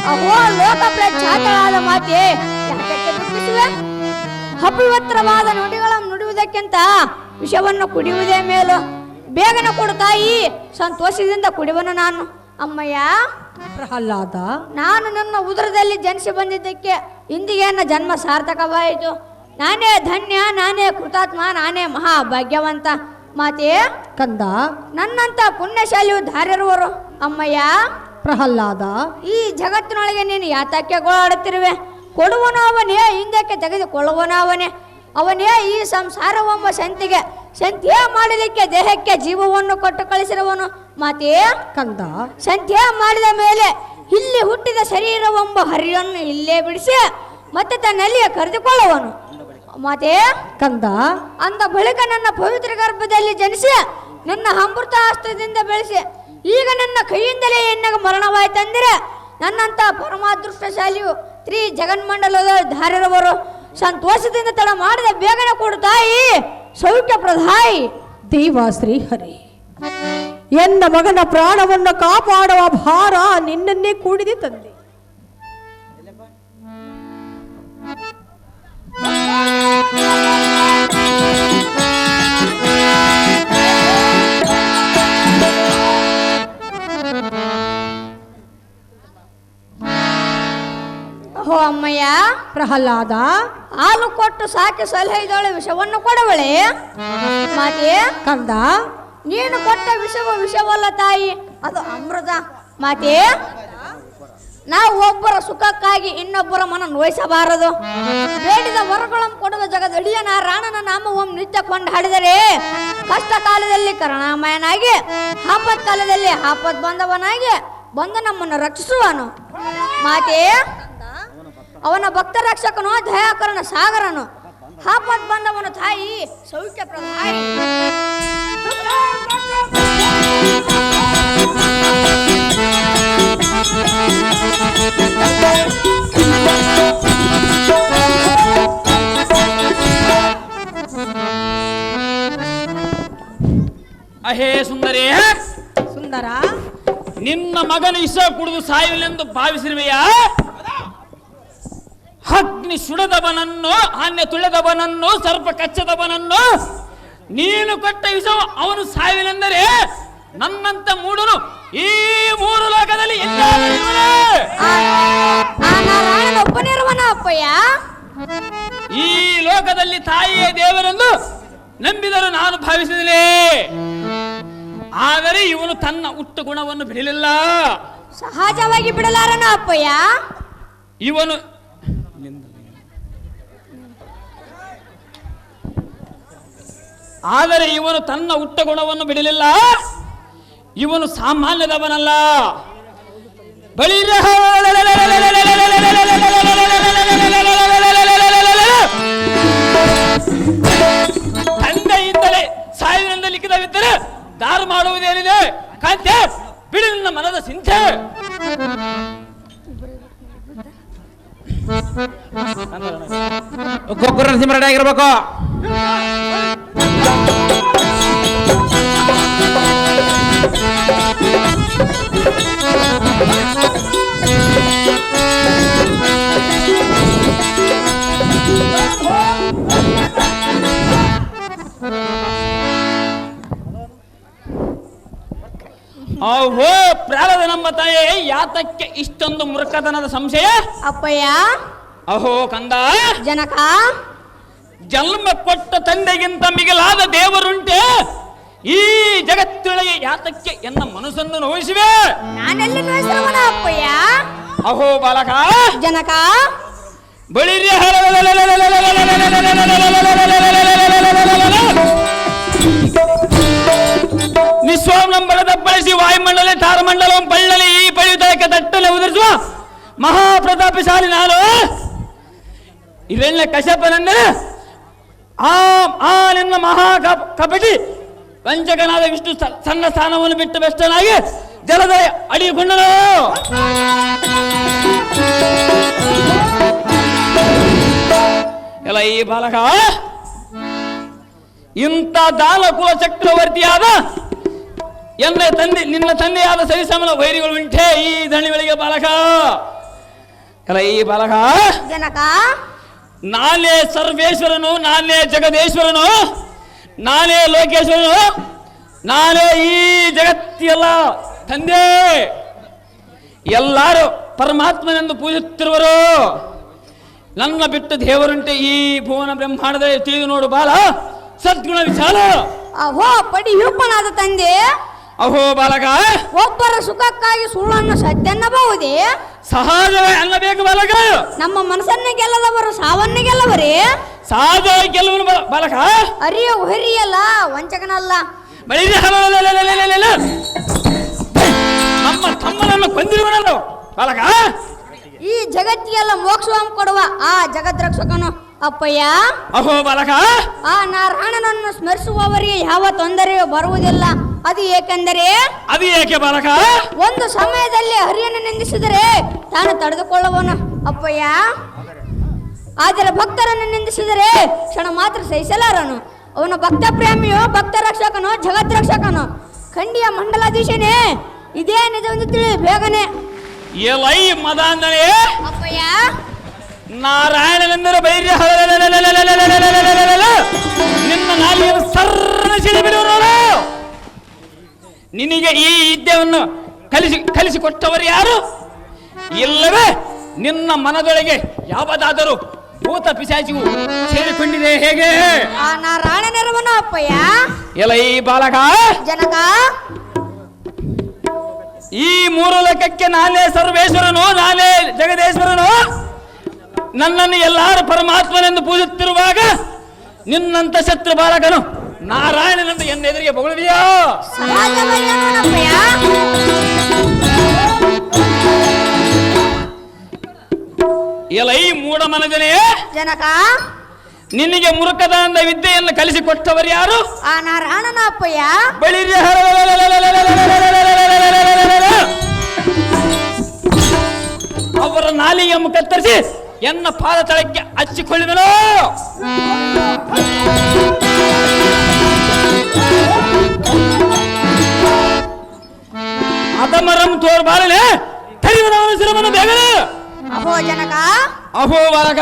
ಅಹೋ ಲೋಕ ಪ್ರಖ್ಯಾತವಾದ ಮಾತೆ ಯಾಕೆ ದುಃಖಿಸುವೆ? ಅಪವಿತ್ರವಾದ ನುಡಿಗಳನ್ನು ನುಡಿಯುವುದಕ್ಕಿಂತ ವಿಷವನ್ನು ಕುಡಿಯುವುದೇ ಮೇಲು. ಬೇಗನೆ ಕೊಡು ತಾಯಿ, ಸಂತೋಷದಿಂದ ಕುಡಿಯುವನು ನಾನು. ಅಮ್ಮಯ್ಯ ಪ್ರಹ್ಲಾದ, ನಾನು ನನ್ನ ಉದರದಲ್ಲಿ ಜನಿಸಿ ಬಂದಿದ್ದಕ್ಕೆ ಇಂದಿಗೆ ನನ್ನ ಜನ್ಮ ಸಾರ್ಥಕವಾಯಿತು. ನಾನೇ ಧನ್ಯ, ನಾನೇ ಕೃತಾತ್ಮ, ನಾನೇ ಮಹಾಭಾಗ್ಯವಂತ. ಮಾತೆ ಕಂದ, ನನ್ನಂತ ಪುಣ್ಯಶಾಲಿಯು ಧಾರ್ಯರುವರು. ಅಮ್ಮಯ್ಯ ಪ್ರಹ್ಲಾದ, ಈ ಜಗತ್ತಿನೊಳಗೆ ನೀನು ಯಾತಕ್ಕೆ ಗೋಳಾಡುತ್ತಿರುವೆ? ಕೊಡುವನು ಅವನೇ, ಹಿಂದಕ್ಕೆ ತೆಗೆದುಕೊಳ್ಳುವನು ಅವನೇ. ಅವನೇ ಈ ಸಂಸಾರವೆಂಬ ಸಂತ್ಯೆ ಮಾಡಲಿಕ್ಕೆ ದೇಹಕ್ಕೆ ಜೀವವನ್ನು ಕೊಟ್ಟು ಕಳಿಸಿರುವನು. ಮಾತೆ ಕಂದ, ಸಂತ್ಯೆ ಮಾಡಿದ ಮೇಲೆ ಇಲ್ಲಿ ಹುಟ್ಟಿದ ಶರೀರವೆಂಬ ಹರಿಯನ್ನು ಇಲ್ಲೇ ಬಿಡಿಸಿ ಮತ್ತೆ ತನ್ನಲ್ಲಿಯೇ ಕರೆದುಕೊಳ್ಳುವನು. ಮಾತೆ ಕಂದ, ಅಂದ ಬಳಿಕ ನನ್ನ ಪವಿತ್ರ ಗರ್ಭದಲ್ಲಿ ಜನಿಸಿ ನನ್ನ ಅಮೃತ ಹಸ್ತದಿಂದ ಬೆಳೆಸಿ ಈಗ ನನ್ನ ಕೈಯಿಂದಲೇ ಎನ್ನಗ ಮರಣವಾಯ್ತಂದ್ರೆ ನನ್ನಂತ ಪರಮಾದೃಷ್ಟಶಾಲಿಯು ಶ್ರೀ ಜಗನ್ಮಂಡಲದ ಧಾರ್ಯರವರು. ಸಂತೋಷದಿಂದ ತಡ ಮಾಡಿದ ಬೇಗನೆ ಕೊಡು ತಾಯಿ, ಸೌಖ್ಯ ಪ್ರದಾಯಿ. ದೇವ ಶ್ರೀಹರಿ, ಎನ್ನ ಮಗನ ಪ್ರಾಣವನ್ನು ಕಾಪಾಡುವ ಭಾರ ನಿನ್ನನ್ನೇ ಕೂಡಿದೆ ತಂದೆ. ಓ ಅಮ್ಮಯ್ಯ, ಪ್ರಹ್ಲಾದ, ಹಾಲು ಕೊಟ್ಟು ಸಾಕಿ ಸಲಹೆ ಇದೊಳೆ ವಿಷವನ್ನು ಕೊಡವಳೆ. ಮಾತೆ ಕಂದ, ನೀನು ಕೊಟ್ಟ ವಿಷವಲ್ಲ ತಾಯಿ, ಅದು ಅಮೃತ. ಮಾತೆ ನಾವು ಒಬ್ಬರ ಸುಖಕ್ಕಾಗಿ ಇನ್ನೊಬ್ಬರ ಮನ ನೋಯಿಸಬಾರದು. ಬೇಡಿದ ವರಗಳನ್ನು ಕೊಡುವ ಜಗದಡಿಯನ ರಾಣನ ನಾಮವನ್ನು ನಿತ್ಯ ಕೊಂಡಾಡಿದರೆ ಕಷ್ಟ ಕಾಲದಲ್ಲಿ ಕರುಣಾಮಯನಾಗಿ, ಆಪತ್ ಕಾಲದಲ್ಲಿ ಆಪತ್ ಬಂದವನಾಗಿ ಬಂದು ನಮ್ಮನ್ನು ರಕ್ಷಿಸುವನು. ಮಾತೆ ಅವನ ಭಕ್ತ ರಕ್ಷಕನು, ದಯಾಕರಣ ಸಾಗರನು, ಆಪತ್ ಬಂದವನು ತಾಯಿ, ಸೌಖ್ಯ ಪ್ರದಾಯಿ. ಅಹೇ ಸುಂದರಿ, ಸುಂದರ, ನಿನ್ನ ಮಗನ ಇಸ ಕುಡಿದು ಸಾಯುವನೆಂದು ಭಾವಿಸಿರುವೆಯಾ? ಅಗ್ನಿ ಸುಡದವನನ್ನು, ಆನ್ಯ ತುಳಿದವನನ್ನು, ಸರ್ಪ ಕಚ್ಚದವನನ್ನು ನೀನು ಕೊಟ್ಟ ವಿಷವು ಅವನು ಸಾಯುವನೆಂದರೆ ನನ್ನಂತ ಮೂಡನು ಈ ಮೂರು ಲೋಕದಲ್ಲಿ ಒಬ್ಬನಿರುವನ ಅಪ್ಪಯ್ಯ. ಈ ಲೋಕದಲ್ಲಿ ತಾಯಿಯೇ ದೇವರೆಂದು ನಂಬಿದರು ನಾನು ಭಾವಿಸಿದೆ. ಆದರೆ ಇವನು ತನ್ನ ಹುಟ್ಟು ಗುಣವನ್ನು ಬಿಡಲಿಲ್ಲ. ಸಹಜವಾಗಿ ಬಿಡಲಾರನ ಅಪ್ಪಯ್ಯ. ಇವನು ಆದರೆ ಇವನು ತನ್ನ ಹುಟ್ಟ ಗುಣವನ್ನು ಬಿಡಲಿಲ್ಲ. ಇವನು ಸಾಮಾನ್ಯದವನಲ್ಲ. ತಂದೆಯಿಂದಲೇ ಸಾಯುವಿನಿಂದ ಲಿಖಿತವಿದ್ದರೆ ದಾರು ಮಾಡುವುದೇನಿದೆ? ಕಾಂತೆ ಬಿಡು ನನ್ನ ಮನದ ಚಿಂತೆ. ಗೊಬ್ಬರ ನರಸಿಂಹರೆಡ್ಡಿ ಆಗಿರ್ಬೇಕು. ಓಹೋ ಪ್ರಾರದ ನಮ್ಮ ತಾಯೇ, ಯಾತಕ್ಕೆ ಇಷ್ಟೊಂದು ಮೂರ್ಖತನದ ಸಂಶಯ? ಅಪ್ಪಯ್ಯ, ಅಹೋ ಕಂದ, ಜನಕ, ಜನ್ಮ ಕೊಟ್ಟ ತಂದೆಗಿಂತ ಮಿಗಿಲಾದ ದೇವರುಂಟೆ ಈ ಜಗತ್ತೊಳಗೆ? ಯಾತಕ್ಕೆ ಎನ್ನ ಮನಸ್ಸನ್ನು ನೋಯಿಸಿವೆ? ನಾನೆಲ್ಲಿ ನೋಯಿಸಿರುವನ ಅಪ್ಪಯ್ಯ? ಅಹೋ ಬಾಲಕ, ಜನಕ, ಬಳಿರಿ ನಿಸ್ವಾಂಬಳದ ಬಳಸಿ ವಾಯುಮಂಡಲ ತಾರಮಂಡಲಂ ಪಳ್ಳಲಿ ಈ ಪಳಿಯುವುದಕ್ಕೆ ತಟ್ಟನೆ ಉದರಿಸುವ ಮಹಾಪ್ರತಾಪಶಾಲಿ ನಾನು. ಇವೆಲ್ಲ ಕಶ್ಯಪನೆಂದರೆ ಆ ನಿನ್ನ ಮಹಾ ಕಪಟಿ ವಂಚಕನಾದ ವಿಷ್ಣು ಸಣ್ಣ ಸ್ಥಾನವನ್ನು ಬಿಟ್ಟು ಬೆಷ್ಟನಾಗಿ ಜಲದ ಅಡಿಗೊಂಡನು. ಎಲ್ಲ ಈ ಬಾಲಕ ಇಂಥ ದಾನ ಕುಲ ಚಕ್ರವರ್ತಿಯಾದ ನಿನ್ನ ತಂದೆಯಾದ ಸರಿಸಮನ ವೈರಿಗಳು ಉಂಟೆ ಈ ದಣಿಗಳಿಗೆ ಬಾಲಕ. ಎಲ್ಲ ಈ ಬಾಲಕ, ಜನಕ ನಾನೇ ಸರ್ವೇಶ್ವರನು, ನಾನೇ ಜಗದೇಶ್ವರನು, ನಾನೇ ಲೋಕೇಶ್ವರನು, ನಾನೇ ಈ ಜಗತ್ತಿಯಲ್ಲ ತಂದೆ. ಎಲ್ಲರೂ ಪರಮಾತ್ಮನೆಂದು ಪೂಜಿಸುತ್ತಿರುವರು. ನನ್ನ ಬಿಟ್ಟು ದೇವರುಂಟೆ ಈ ಭುವನ ಬ್ರಹ್ಮಾಂಡದಲ್ಲಿ ತಿಳಿದು ನೋಡು ಬಾಲ, ಸದ್ಗುಣ ವಿಶಾಲ. ಅಹೋ ಪಡಿ ಯುಪ್ಪನಾದ ತಂದೆ, ಅಹೋ ಬಾಲಕ, ಒಬ್ಬರ ಸುಖಕ್ಕಾಗಿ ಸುಳ್ಳನ್ನು ಸತ್ಯನ್ನಬಹುದೇ? ಸಹಜವೇ ಅನ್ನಬೇಕು ಬಾಲಕ. ನಮ್ಮ ಮನಸ್ಸನ್ನ ಗೆಲ್ಲದವರು ಸಾವನ್ನ ಗೆಲ್ಲವರೇ? ಸಹಜ ಗೆಲ್ಲುವನು ಬಾಲಕ. ಅರಿಯ ಹರಿಯಲ್ಲ, ವಂಚಕನಲ್ಲ. ನಮ್ಮ ತಮ್ಮನನ್ನು ಕೊಂದಿರುವನಲ್ಲ ಬಾಲಕ. ಈ ಜಗತ್ತಿಗೆಲ್ಲ ಮೋಕ್ಷವನ್ನು ಕೊಡುವ ಆ ಜಗದ್ರಕ್ಷಕನು ಅಪ್ಪಯ್ಯ. ಅಹೋ ಬಾಲಕ, ಆ ನಾರಾಯಣನನ್ನು ಸ್ಮರಿಸುವವರಿಗೆ ಯಾವ ತೊಂದರೆಯೂ ಬರುವುದಿಲ್ಲ. ಅದು ಏಕೆಂದರೆ, ಅದು ಏಕೆ ಬಾಲಕ? ಒಂದು ಸಮಯದಲ್ಲಿ ಹರಿಯನ್ನು ನಿಂದಿಸಿದರೆ ತಾನು ತಡೆದುಕೊಳ್ಳುವನು ಅಪ್ಪಯ್ಯ. ಆದರೆ ಭಕ್ತರನ್ನು ನಿಂದಿಸಿದರೆ ಕ್ಷಣ ಮಾತ್ರ ಸಹಿಸಲಾರನು. ಅವನು ಭಕ್ತ ಪ್ರೇಮಿಯು, ಭಕ್ತ ರಕ್ಷಕನು, ಜಗತ್ ರಕ್ಷಕನು, ಖಂಡಿಯ ಮಂಡಲಾಧೀಶನೇ. ಇದೇ ನಿಜವೆಂದು ತಿಳಿ ಬೇಗನೆ. ಎಲೈ ಮದಾಂಧನೇ, ಅಪ್ಪಯ್ಯ ನಾರಾಯಣನೆಂದರೆ ಬೈರ್ಯ ನಿನ್ನ ನಾಲಿಗೆಯನ್ನು ಸರ್ರ ಸಿಡಿಬಿಡುವರು. ನಿನಗೆ ಈ ವಿದ್ಯೆಯನ್ನು ಕಲಿಸಿಕೊಟ್ಟವರು ಯಾರು? ಇಲ್ಲವೇ ನಿನ್ನ ಮನದೊಳಗೆ ಯಾವುದಾದರೂ ಭೂತ ಪಿಶಾಚಿಗೂ ಸೇರಿಕೊಂಡಿದೆ ಹೇಗೆ? ಆ ನಾರಾಯಣನಿರುವನು ಅಪ್ಪಯ್ಯ. ಎಲೈ ಬಾಲಕ, ಜನಕ ಈ ಮೂರು ಲೋಕಕ್ಕೆ ನಾನೇ ಸರ್ವೇಶ್ವರನು, ನಾನೇ ಜಗದೇಶ್ವರನು. ನನ್ನನ್ನು ಎಲ್ಲರೂ ಪರಮಾತ್ಮನೆಂದು ಪೂಜಿಸುತ್ತಿರುವಾಗ ನಿನ್ನಂತ ಶತ್ರು ಬಾಲಕನು ನಾರಾಯಣನೆಂದು ಎನ್ನೆದುರಿಗೆ ಬೊಗಳುವಿಯೋ? ಸಹಜವಯ್ಯನಪ್ಪಯ್ಯ. ಎಲೈ ಮೂಢ ಮನಜನೇ, ಜನಕ ನಿನಗೆ ಮುರುಕದಾಂದ ವಿದ್ಯೆಯನ್ನು ಕಲಿಸಿಕೊಟ್ಟವರು ಯಾರು? ಆ ನಾರಾಯಣನ ಅಪ್ಪಯ್ಯ. ಬಳಿರ್ಯ ಅವರ ನಾಲಿಗೆಯನ್ನು ಕತ್ತರಿಸಿ ಎನ್ನ ಪಾದ ತಳಕ್ಕೆ ಹಚ್ಚಿಕೊಳ್ಳುವನು. ಅದಮರಂ ತೋರ್ಬಾಳಲೆ ಕರಿವನವನ ಶಿರವನ್ನು ಬೇಗನೆ. ಅಹೋ ಜನಕ, ಅಹೋ ಬಾಲಕ,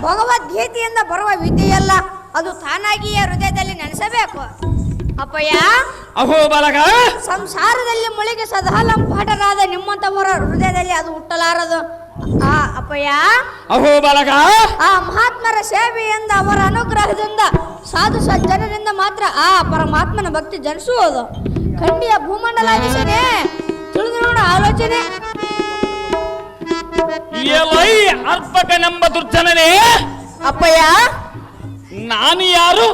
ಭಗವದ್ಗೀತೆಯಿಂದ ಬರುವ ವಿದ್ಯೆಯಲ್ಲ, ಅದು ತಾನಾಗಿಯೇ ಹೃದಯದಲ್ಲಿ ನೆನೆಸಬೇಕು ಅಪ್ಪಯ್ಯ. ಅಹೋ ಬಾಲಕ, ಸಂಸಾರದಲ್ಲಿ ಮುಳುಗಿ ಸದಾ ಲಂಪಾಟರಾದ ನಿಮ್ಮಂತವರ ಹೃದಯದಲ್ಲಿ ಅದು ಹುಟ್ಟಲಾರದು ಆ ಅಪ್ಪಯ್ಯ. ಅಹೋ ಬಾಲಕ, ಆ ಮಹಾತ್ಮರ ಸೇವೆಯಿಂದ ಅವರ ಅನುಗ್ರಹದಿಂದ ಸಾಧು ಸಜ್ಜನರಿಂದ ಮಾತ್ರ ಆ ಪರಮಾತ್ಮನ ಭಕ್ತಿ ಜನಿಸುವುದು. ಖಂಡಿಯ ಭೂಮಂಡಲಾಧೀಶನೇ, ತಿಳಿದು ನೋಡ ಆಲೋಚನೆ. ಎಲೈ ಅರ್ಪಕನೆಂಬ ದುರ್ಜನನೇ ಅಪ್ಪಯ್ಯ. ನಾನು ಯಾರು?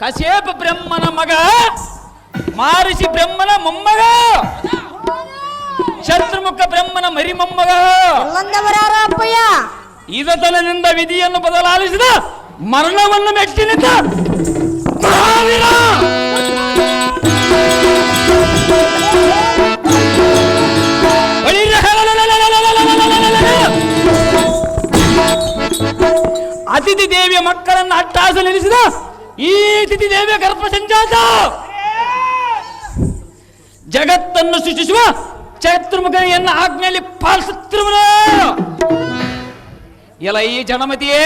ಕಶ್ಯಪ ಬ್ರಹ್ಮನ ಮಗ, ಮಹರ್ಷಿ ಬ್ರಹ್ಮನ ಮೊಮ್ಮಗ, ಶತ್ರುಮುಖ ಬ್ರಹ್ಮನ ಮರಿ ಮೊಮ್ಮಗ. ಎಲ್ಲಂದವರಾರ ಅಪ್ಪಯ್ಯ? ಇದತನದಿಂದ ವಿಧಿಯನ್ನು ಬದಲಾಯಿಸಿದ ಮರಣವನ್ನು ಮೆಟ್ಟಿ ನಿಂತ ಮಹಾವೀರ. ಅತಿಥಿ ದೇವಿಯ ಮಕ್ಕಳನ್ನು ಅಟ್ಟಾಸ ನಿಲ್ಲಿಸಿದ ಈ ಅತಿಥಿ ದೇವಿಯ ಗರ್ಭ ಸಂಜಾತ. ಜಗತ್ತನ್ನು ಸೃಷ್ಟಿಸುವ ಚತುರ್ಮುಖನ ಆಜ್ಞೆಯಲ್ಲಿ ಪಾಲಿಸುತ್ತಿರುವನು. ಎಲ್ಲ ಈ ಜನಮತಿಯೇ,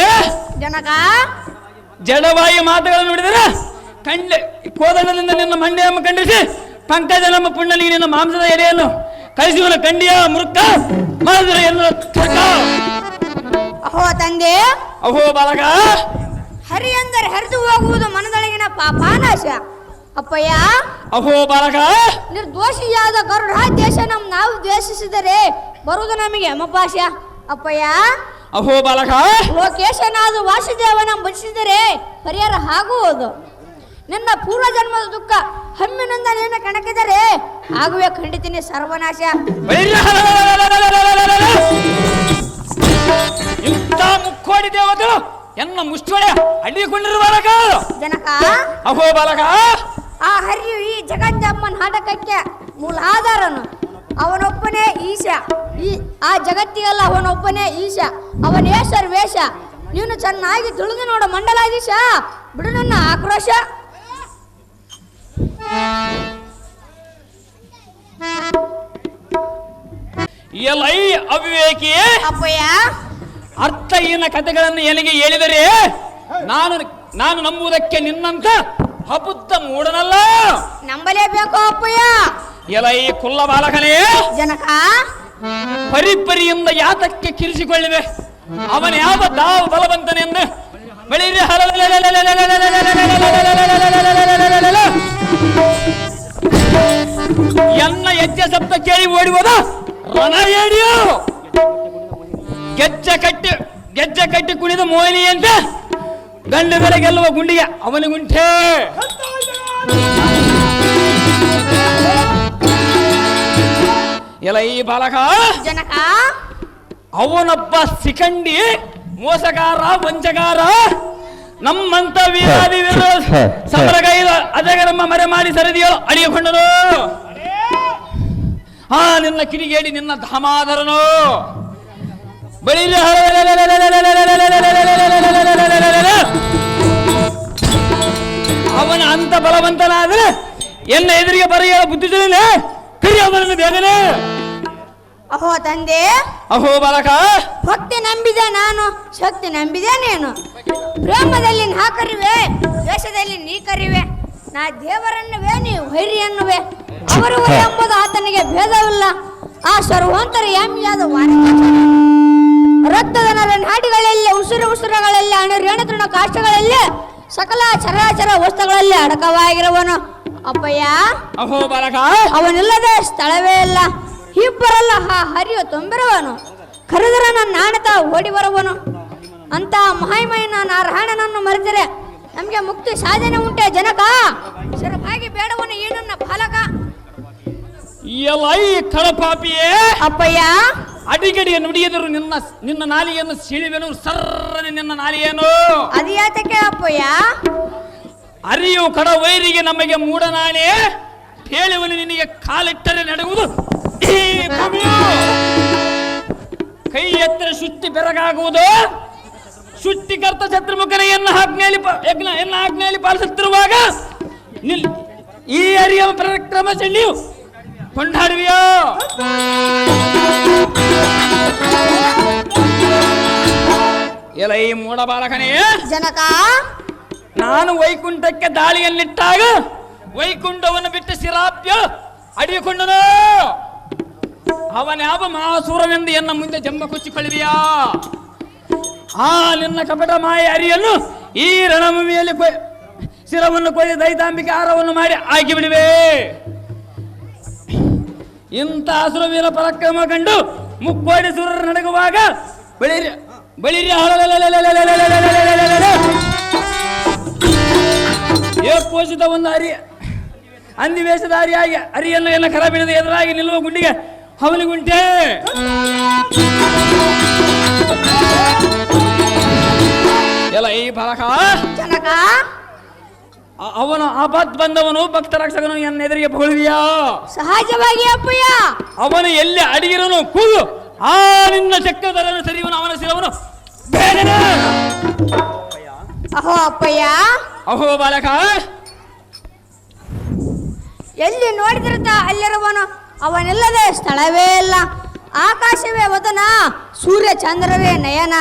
ಜನಕ ಜಡವಾಯಿ ಮಾತುಗಳನ್ನು ನುಡಿದರೆ ಕೋದಂಡದಿಂದ ನಿನ್ನ ಮಂಡ್ಯವನ್ನು ಖಂಡಿಸಿ ಪಂಕಜ ನಮ್ಮ ಪುಣ್ಣಲಿಗೆ ನಿನ್ನ ಮಾಂಸದ ಎಡೆಯನ್ನು ಕಳಿಸುವನ ಕಂಡಿಯ ಮೃಕ್ಕ ಮಾಡಿದರೆ ಅಹೋ ತಂದೆ. ಅಹೋ ಬಾಲಕ, ಹರಿ ಅಂದರೆ ಹರಿದು ಹೋಗುವುದು ಮನದೊಳಗಿನ ಪಾಪಾನಾಶ ಅಪ್ಪಯ್ಯ. ಅಹೋ ಬಾಲಕ, ನಿರ್ದೋಷಿಯಾದ ಗರುಡ ದೇಶ ನಾವು ದ್ವೇಷಿಸಿದರೆ ಬರುವುದು ನಮಗೆ ಯಮಪಾಶ ಅಪ್ಪಯ್ಯ. ಅಹೋ ಬಾಲಕ, ಲೋಕೇಶನಾದ ವಾಸುದೇವನ ಭಜಿಸಿದರೆ ಪರಿಹಾರ ಆಗುವುದು. ನಿನ್ನ ಪೂರ್ವ ಜನ್ಮದ ದುಃಖ ಹಮ್ಮಿನಿಂದ ನೀನು ಕಣಕಿದರೆ ಆಗುವೆ ಖಂಡಿತೀನಿ ಸರ್ವನಾಶ. ಇಂಥ ಮುಕ್ಕೋಡಿ ದೇವತೆ ಎನ್ನ ಮುಷ್ಟೊಳೆ ಅಡಿಕೊಂಡಿರುವ ಬಾಲಕ. ಜನಕ ಅಹೋ ಬಾಲಕ, ಆ ಹರಿಯು ಈ ಜಗಜ್ಜಮ್ಮ ನಾಟಕಕ್ಕೆ ಮೂಲಾಧಾರನು. ಅವನೊಬ್ಬನೇ ಈಶ, ಆ ಜಗತ್ತಿಗೆಲ್ಲ ಅವನೊಬ್ಬನೇ ಈಶ. ಅವನೇ ಸರ್ವೇಶ. ನೀನು ಚೆನ್ನಾಗಿ ತಿಳಿದು ನೋಡು ಮಂಡಲಾಧೀಶ, ಬಿಡು ನನ್ನ ಆಕ್ರೋಶ. ಎಲೈ ಅವಿವೇಕಿಯೇ, ಅಪ್ಪಯ್ಯ ಅರ್ಥಹೀನ ಕಥೆಗಳನ್ನು ಎನಗೆ ಹೇಳಿದರೆ ನಾನು ನಂಬುವುದಕ್ಕೆ ನಿನ್ನಂತ ಅಬುದ್ಧ ಮೂಡನಲ್ಲ. ನಂಬಲೇಬೇಕು ಅಪ್ಪಯ್ಯ. ಎಲೈ ಕುಲ್ಲ ಬಾಲಕನೇ, ಜನಕ ಪರಿಪರಿಯಿಂದ ಯಾತಕ್ಕೆ ಕಿರಿಸಿಕೊಳ್ಳಿವೆ? ಅವನ ಯಾವ ದಾವ ಬಲವಂತನೆಂದು ಬೆಳಿರಿ ಎನ್ನ ಹೆಜ್ಜೆ ಶಬ್ದ ಕೇಳಿ ಓಡಿಬೋದ ರಣ ಹೇಳಿಯೋ. ಗೆಜ್ಜೆ ಕಟ್ಟಿ ಕುಣಿದ ಮೋಹಿನಿ ಅಂತ ಗಂಡು ಬೆಲೆ ಗೆಲ್ಲುವ ಗುಂಡಿಗೆ ಅವನಿಗುಂಟೆ. ಎಲ್ಲ ಈ ಬಾಲಕ ಜನಕ ಅವನೊಬ್ಬ ಸಿಕಂಡಿ, ಮೋಸಗಾರ, ವಂಚಗಾರ. ನಮ್ಮಂತ ವೀರಾದಿ ಸಮರಗೈದ ಅಜಗರಮ್ಮ ಮರೆ ಮಾಡಿ ಸರದಿಯೋ ಅಡಿಯಕೊಂಡನು. ನಿನ್ನ ಕಿಡಿಗೇಡಿ ನಿನ್ನ ಧಾಮಾಧರನು ಬಳಿ ಅವನ ಅಂತ ಬಲವಂತನಾದ್ರೆ ಎನ್ನ ಎದುರಿಗೆ ಬರೆಯಲು ಬುದ್ಧಿ ತಿಳಿನೆ ಕರಿ ಅವನನ್ನು ಬೇಗನೆ. ಅಹೋ ತಂದೆ, ಅಹೋ ಬಾಲಕ, ಭಕ್ತಿ ನಂಬಿದೆ ನಾನು, ಶಕ್ತಿ ನಂಬಿದೆ ನೀನು. ಪ್ರೇಮದಲ್ಲಿ ನಾ ಕರಿವೆ, ದ್ವೇಷದಲ್ಲಿ ನೀ ಕರಿವೆ. ನಾ ದೇವರನ್ನುವೆ, ನೀ ವೈರಿ ಎನ್ನುವೆ. ಅವರು ಎಂಬುದು ಆತನಿಗೆ ಭೇದವಿಲ್ಲ. ಆ ಸರ್ವಾಂತರ ಯಾಮಿಯಾದ ರಕ್ತದ ನಾಡಿಗಳಲ್ಲಿ, ಉಸಿರುಗಳಲ್ಲಿ, ಅಣುರೇಣುತೃಣ ಕಾಷ್ಟಗಳಲ್ಲಿ, ಸಕಲ ಚರಾಚರ ವಸ್ತುಗಳಲ್ಲಿ ಅಡಕವಾಗಿರುವನು. ಅಪ್ಪಯ್ಯ, ಅಹೋ ಬಾಲಕ, ಅವನಿಲ್ಲದೆ ಸ್ಥಳವೇ ಇಲ್ಲ. ಇಬ್ಬರಲ್ಲ ಹರಿಯು ತುಂಬಿರುವನು. ಕರೆದರ ನನ್ನ ನಾಣತ ಓಡಿ ಬರುವನು. ಅಂತ ಮಹಾಮಯನ ನಾರಾಯಣನನ್ನು ಮರೆತರೆ ನಮಗೆ ಮುಕ್ತಿ ಸಾಧನೆ ಉಂಟೆ ಜನಕ. ಸರಪಾಗಿ ಬೇಡವನು ಈ ನನ್ನ ಬಾಲಕ. ಎಲೈ ಕಳಪಾಪಿಯೇ, ಅಪ್ಪಯ್ಯ, ಅಡಿಗಡಿಯ ನುಡಿಯದರು ನಿನ್ನ ನಾಲಿಗೆಯನ್ನು ಸೀಳಿವೆನು. ಸರ್ರನೆ ನಿನ್ನ ನಾಲಿಗೆಯನ್ನು ಅದ್ಯಾತಕ್ಕೆ ಅಪ್ಪಯ್ಯ? ಅರಿಯು ಕಡ ವೈರಿಗೆ ನಮಗೆ ಮೂಡನಾಣೆ. ಹೇಳುವನು ನಿನಗೆ ಕಾಲಿಟ್ಟರೆ ನಡೆಯುವುದು ಈ ಭೂಮಿಯು. ಕೈ ಎತ್ತರೆ ಸುತ್ತಿ ಬೆರಗಾಗುವುದು. ಸೃಷ್ಟಿಕರ್ತ ಶತ್ರುಮುಖನ ಎನ್ನ ಆಜ್ಞೆಯಲ್ಲಿ ಪಾಲಿಸುತ್ತಿರುವಾಗ ಈ ಅರಿಯ ಪರಾಕ್ರಮ ಚೆಲ್ಲಿಯು ಕೊಂಡಾಡುವಿಯೋ. ಎಲ್ಲ ಈ ಮೂಡ ಬಾಲಕನೇ ಜನಕ, ನಾನು ವೈಕುಂಠಕ್ಕೆ ದಾಳಿಯನ್ನಿಟ್ಟಾಗ ವೈಕುಂಠವನ್ನು ಬಿಟ್ಟು ಶಿರಾಪ್ಯ ಅಡಿಯಕೊಂಡನು. ಅವನ್ಯಾವ ಮಹಾಸೂರನೆಂದು ಎನ್ನ ಮುಂದೆ ಜಂಬ ಕೊಚ್ಚಿಕೊಳ್ಳಿದೆಯಾ? ನಿನ್ನ ಕಪಟ ಮಾಯ ಅರಿಯನ್ನು ಈ ರಣಭೂಮಿಯಲ್ಲಿ ಶಿರವನ್ನು ಕೊಯ್ದು ದೈತಾಂಬಿಕೆ ಆಹಾರವನ್ನು ಮಾಡಿ ಹಾಕಿ ಬಿಡುವೆ. ಇಂಥ ಅಸುರವೀರ ಪರಾಕ್ರಮ ಕಂಡು ಮುಕ್ಕೋಡಿ ಸೂರರು ನಡಗುವಾಗ ಬಳಿರಿ ಏಕೋಚಿತ ಒಂದು ಅಂದಿವೇಶಧಾರಿಯಾಗಿ ಅರಿಯನ್ನು ಎಲ್ಲ ಕರ ಬಿಡದೆ ಎದುರಾಗಿ ನಿಲ್ಲುವ ಗುಂಡಿಗೆ ಅವನಿಗುಂಟೆ. ಎಲ್ಲ ಈ ಬಾಲಕ ಜನಕ, ಅವನು ಆಪತ್ ಬಂದವನು ಭಕ್ತ ರಕ್ಷಕನು ಎನ್ನ ಎದುರಿಗೆ ಹೊಗಳಿದೆಯಾ? ಸಹಜವಾಗಿ ಅಪ್ಪಯ್ಯ. ಅವನು ಎಲ್ಲಿ ಅಡಿಗಿರನು ಕೂಗು. ನಿನ್ನ ಚಕ್ರಧರನು ಸರಿಯವನು, ಅವನ ಶಿರವನು ಬೇಗನೆ. ಅಹೋ ಅಪ್ಪಯ್ಯ, ಅಹೋ ಬಾಲಕ, ಎಲ್ಲಿ ನೋಡಿದಿರುತ್ತ ಅಲ್ಲಿರುವನು. ಅವನಿಲ್ಲದೆ ಸ್ಥಳವೇ ಇಲ್ಲ. ಆಕಾಶವೇ ವದನ, ಸೂರ್ಯ ಚಂದ್ರವೇ ನಯನ,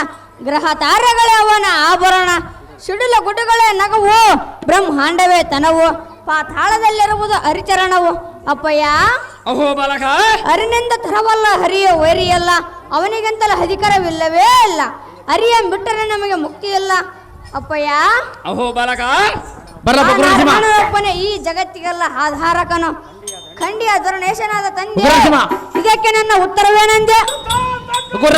ಗ್ರಹ ತಾರೆಗಳೇ ಅವನ ಆಭರಣ, ಸಿಡಿಲ ಗುಡ್ಡಗಳೇ ನಗವು, ಬ್ರಹ್ಮಾಂಡವೇ ತನವು, ಪಾತಾಳದಲ್ಲಿರುವುದು ಹರಿಚರಣವು. ಅಪ್ಪಯ್ಯ, ಅಹೋ ಬಾಲಕ, ಅರಿನಿಂದ ತರವಲ್ಲ, ಹರಿಯ ವೈರಿಯಲ್ಲ. ಅವನಿಗಿಂತಲೂ ಅಧಿಕಾರವಿಲ್ಲವೇ ಇಲ್ಲ. ಹರಿಯ ಬಿಟ್ಟರೆ ನಮಗೆ ಮುಕ್ತಿ ಇಲ್ಲ. ಅಪ್ಪಯ್ಯ, ಅಹೋ ಬಾಲಕ, ಒಬ್ಬನೇ ಈ ಜಗತ್ತಿಗೆಲ್ಲ ಆಧಾರಕನು. ಖಂಡಿಯ ದುರ್ನೇಶನಾದ ತಂದೆ, ಇದಕ್ಕೆ ನನ್ನ ಉತ್ತರವೇನೆಂದೆ? ಬರ್ಲ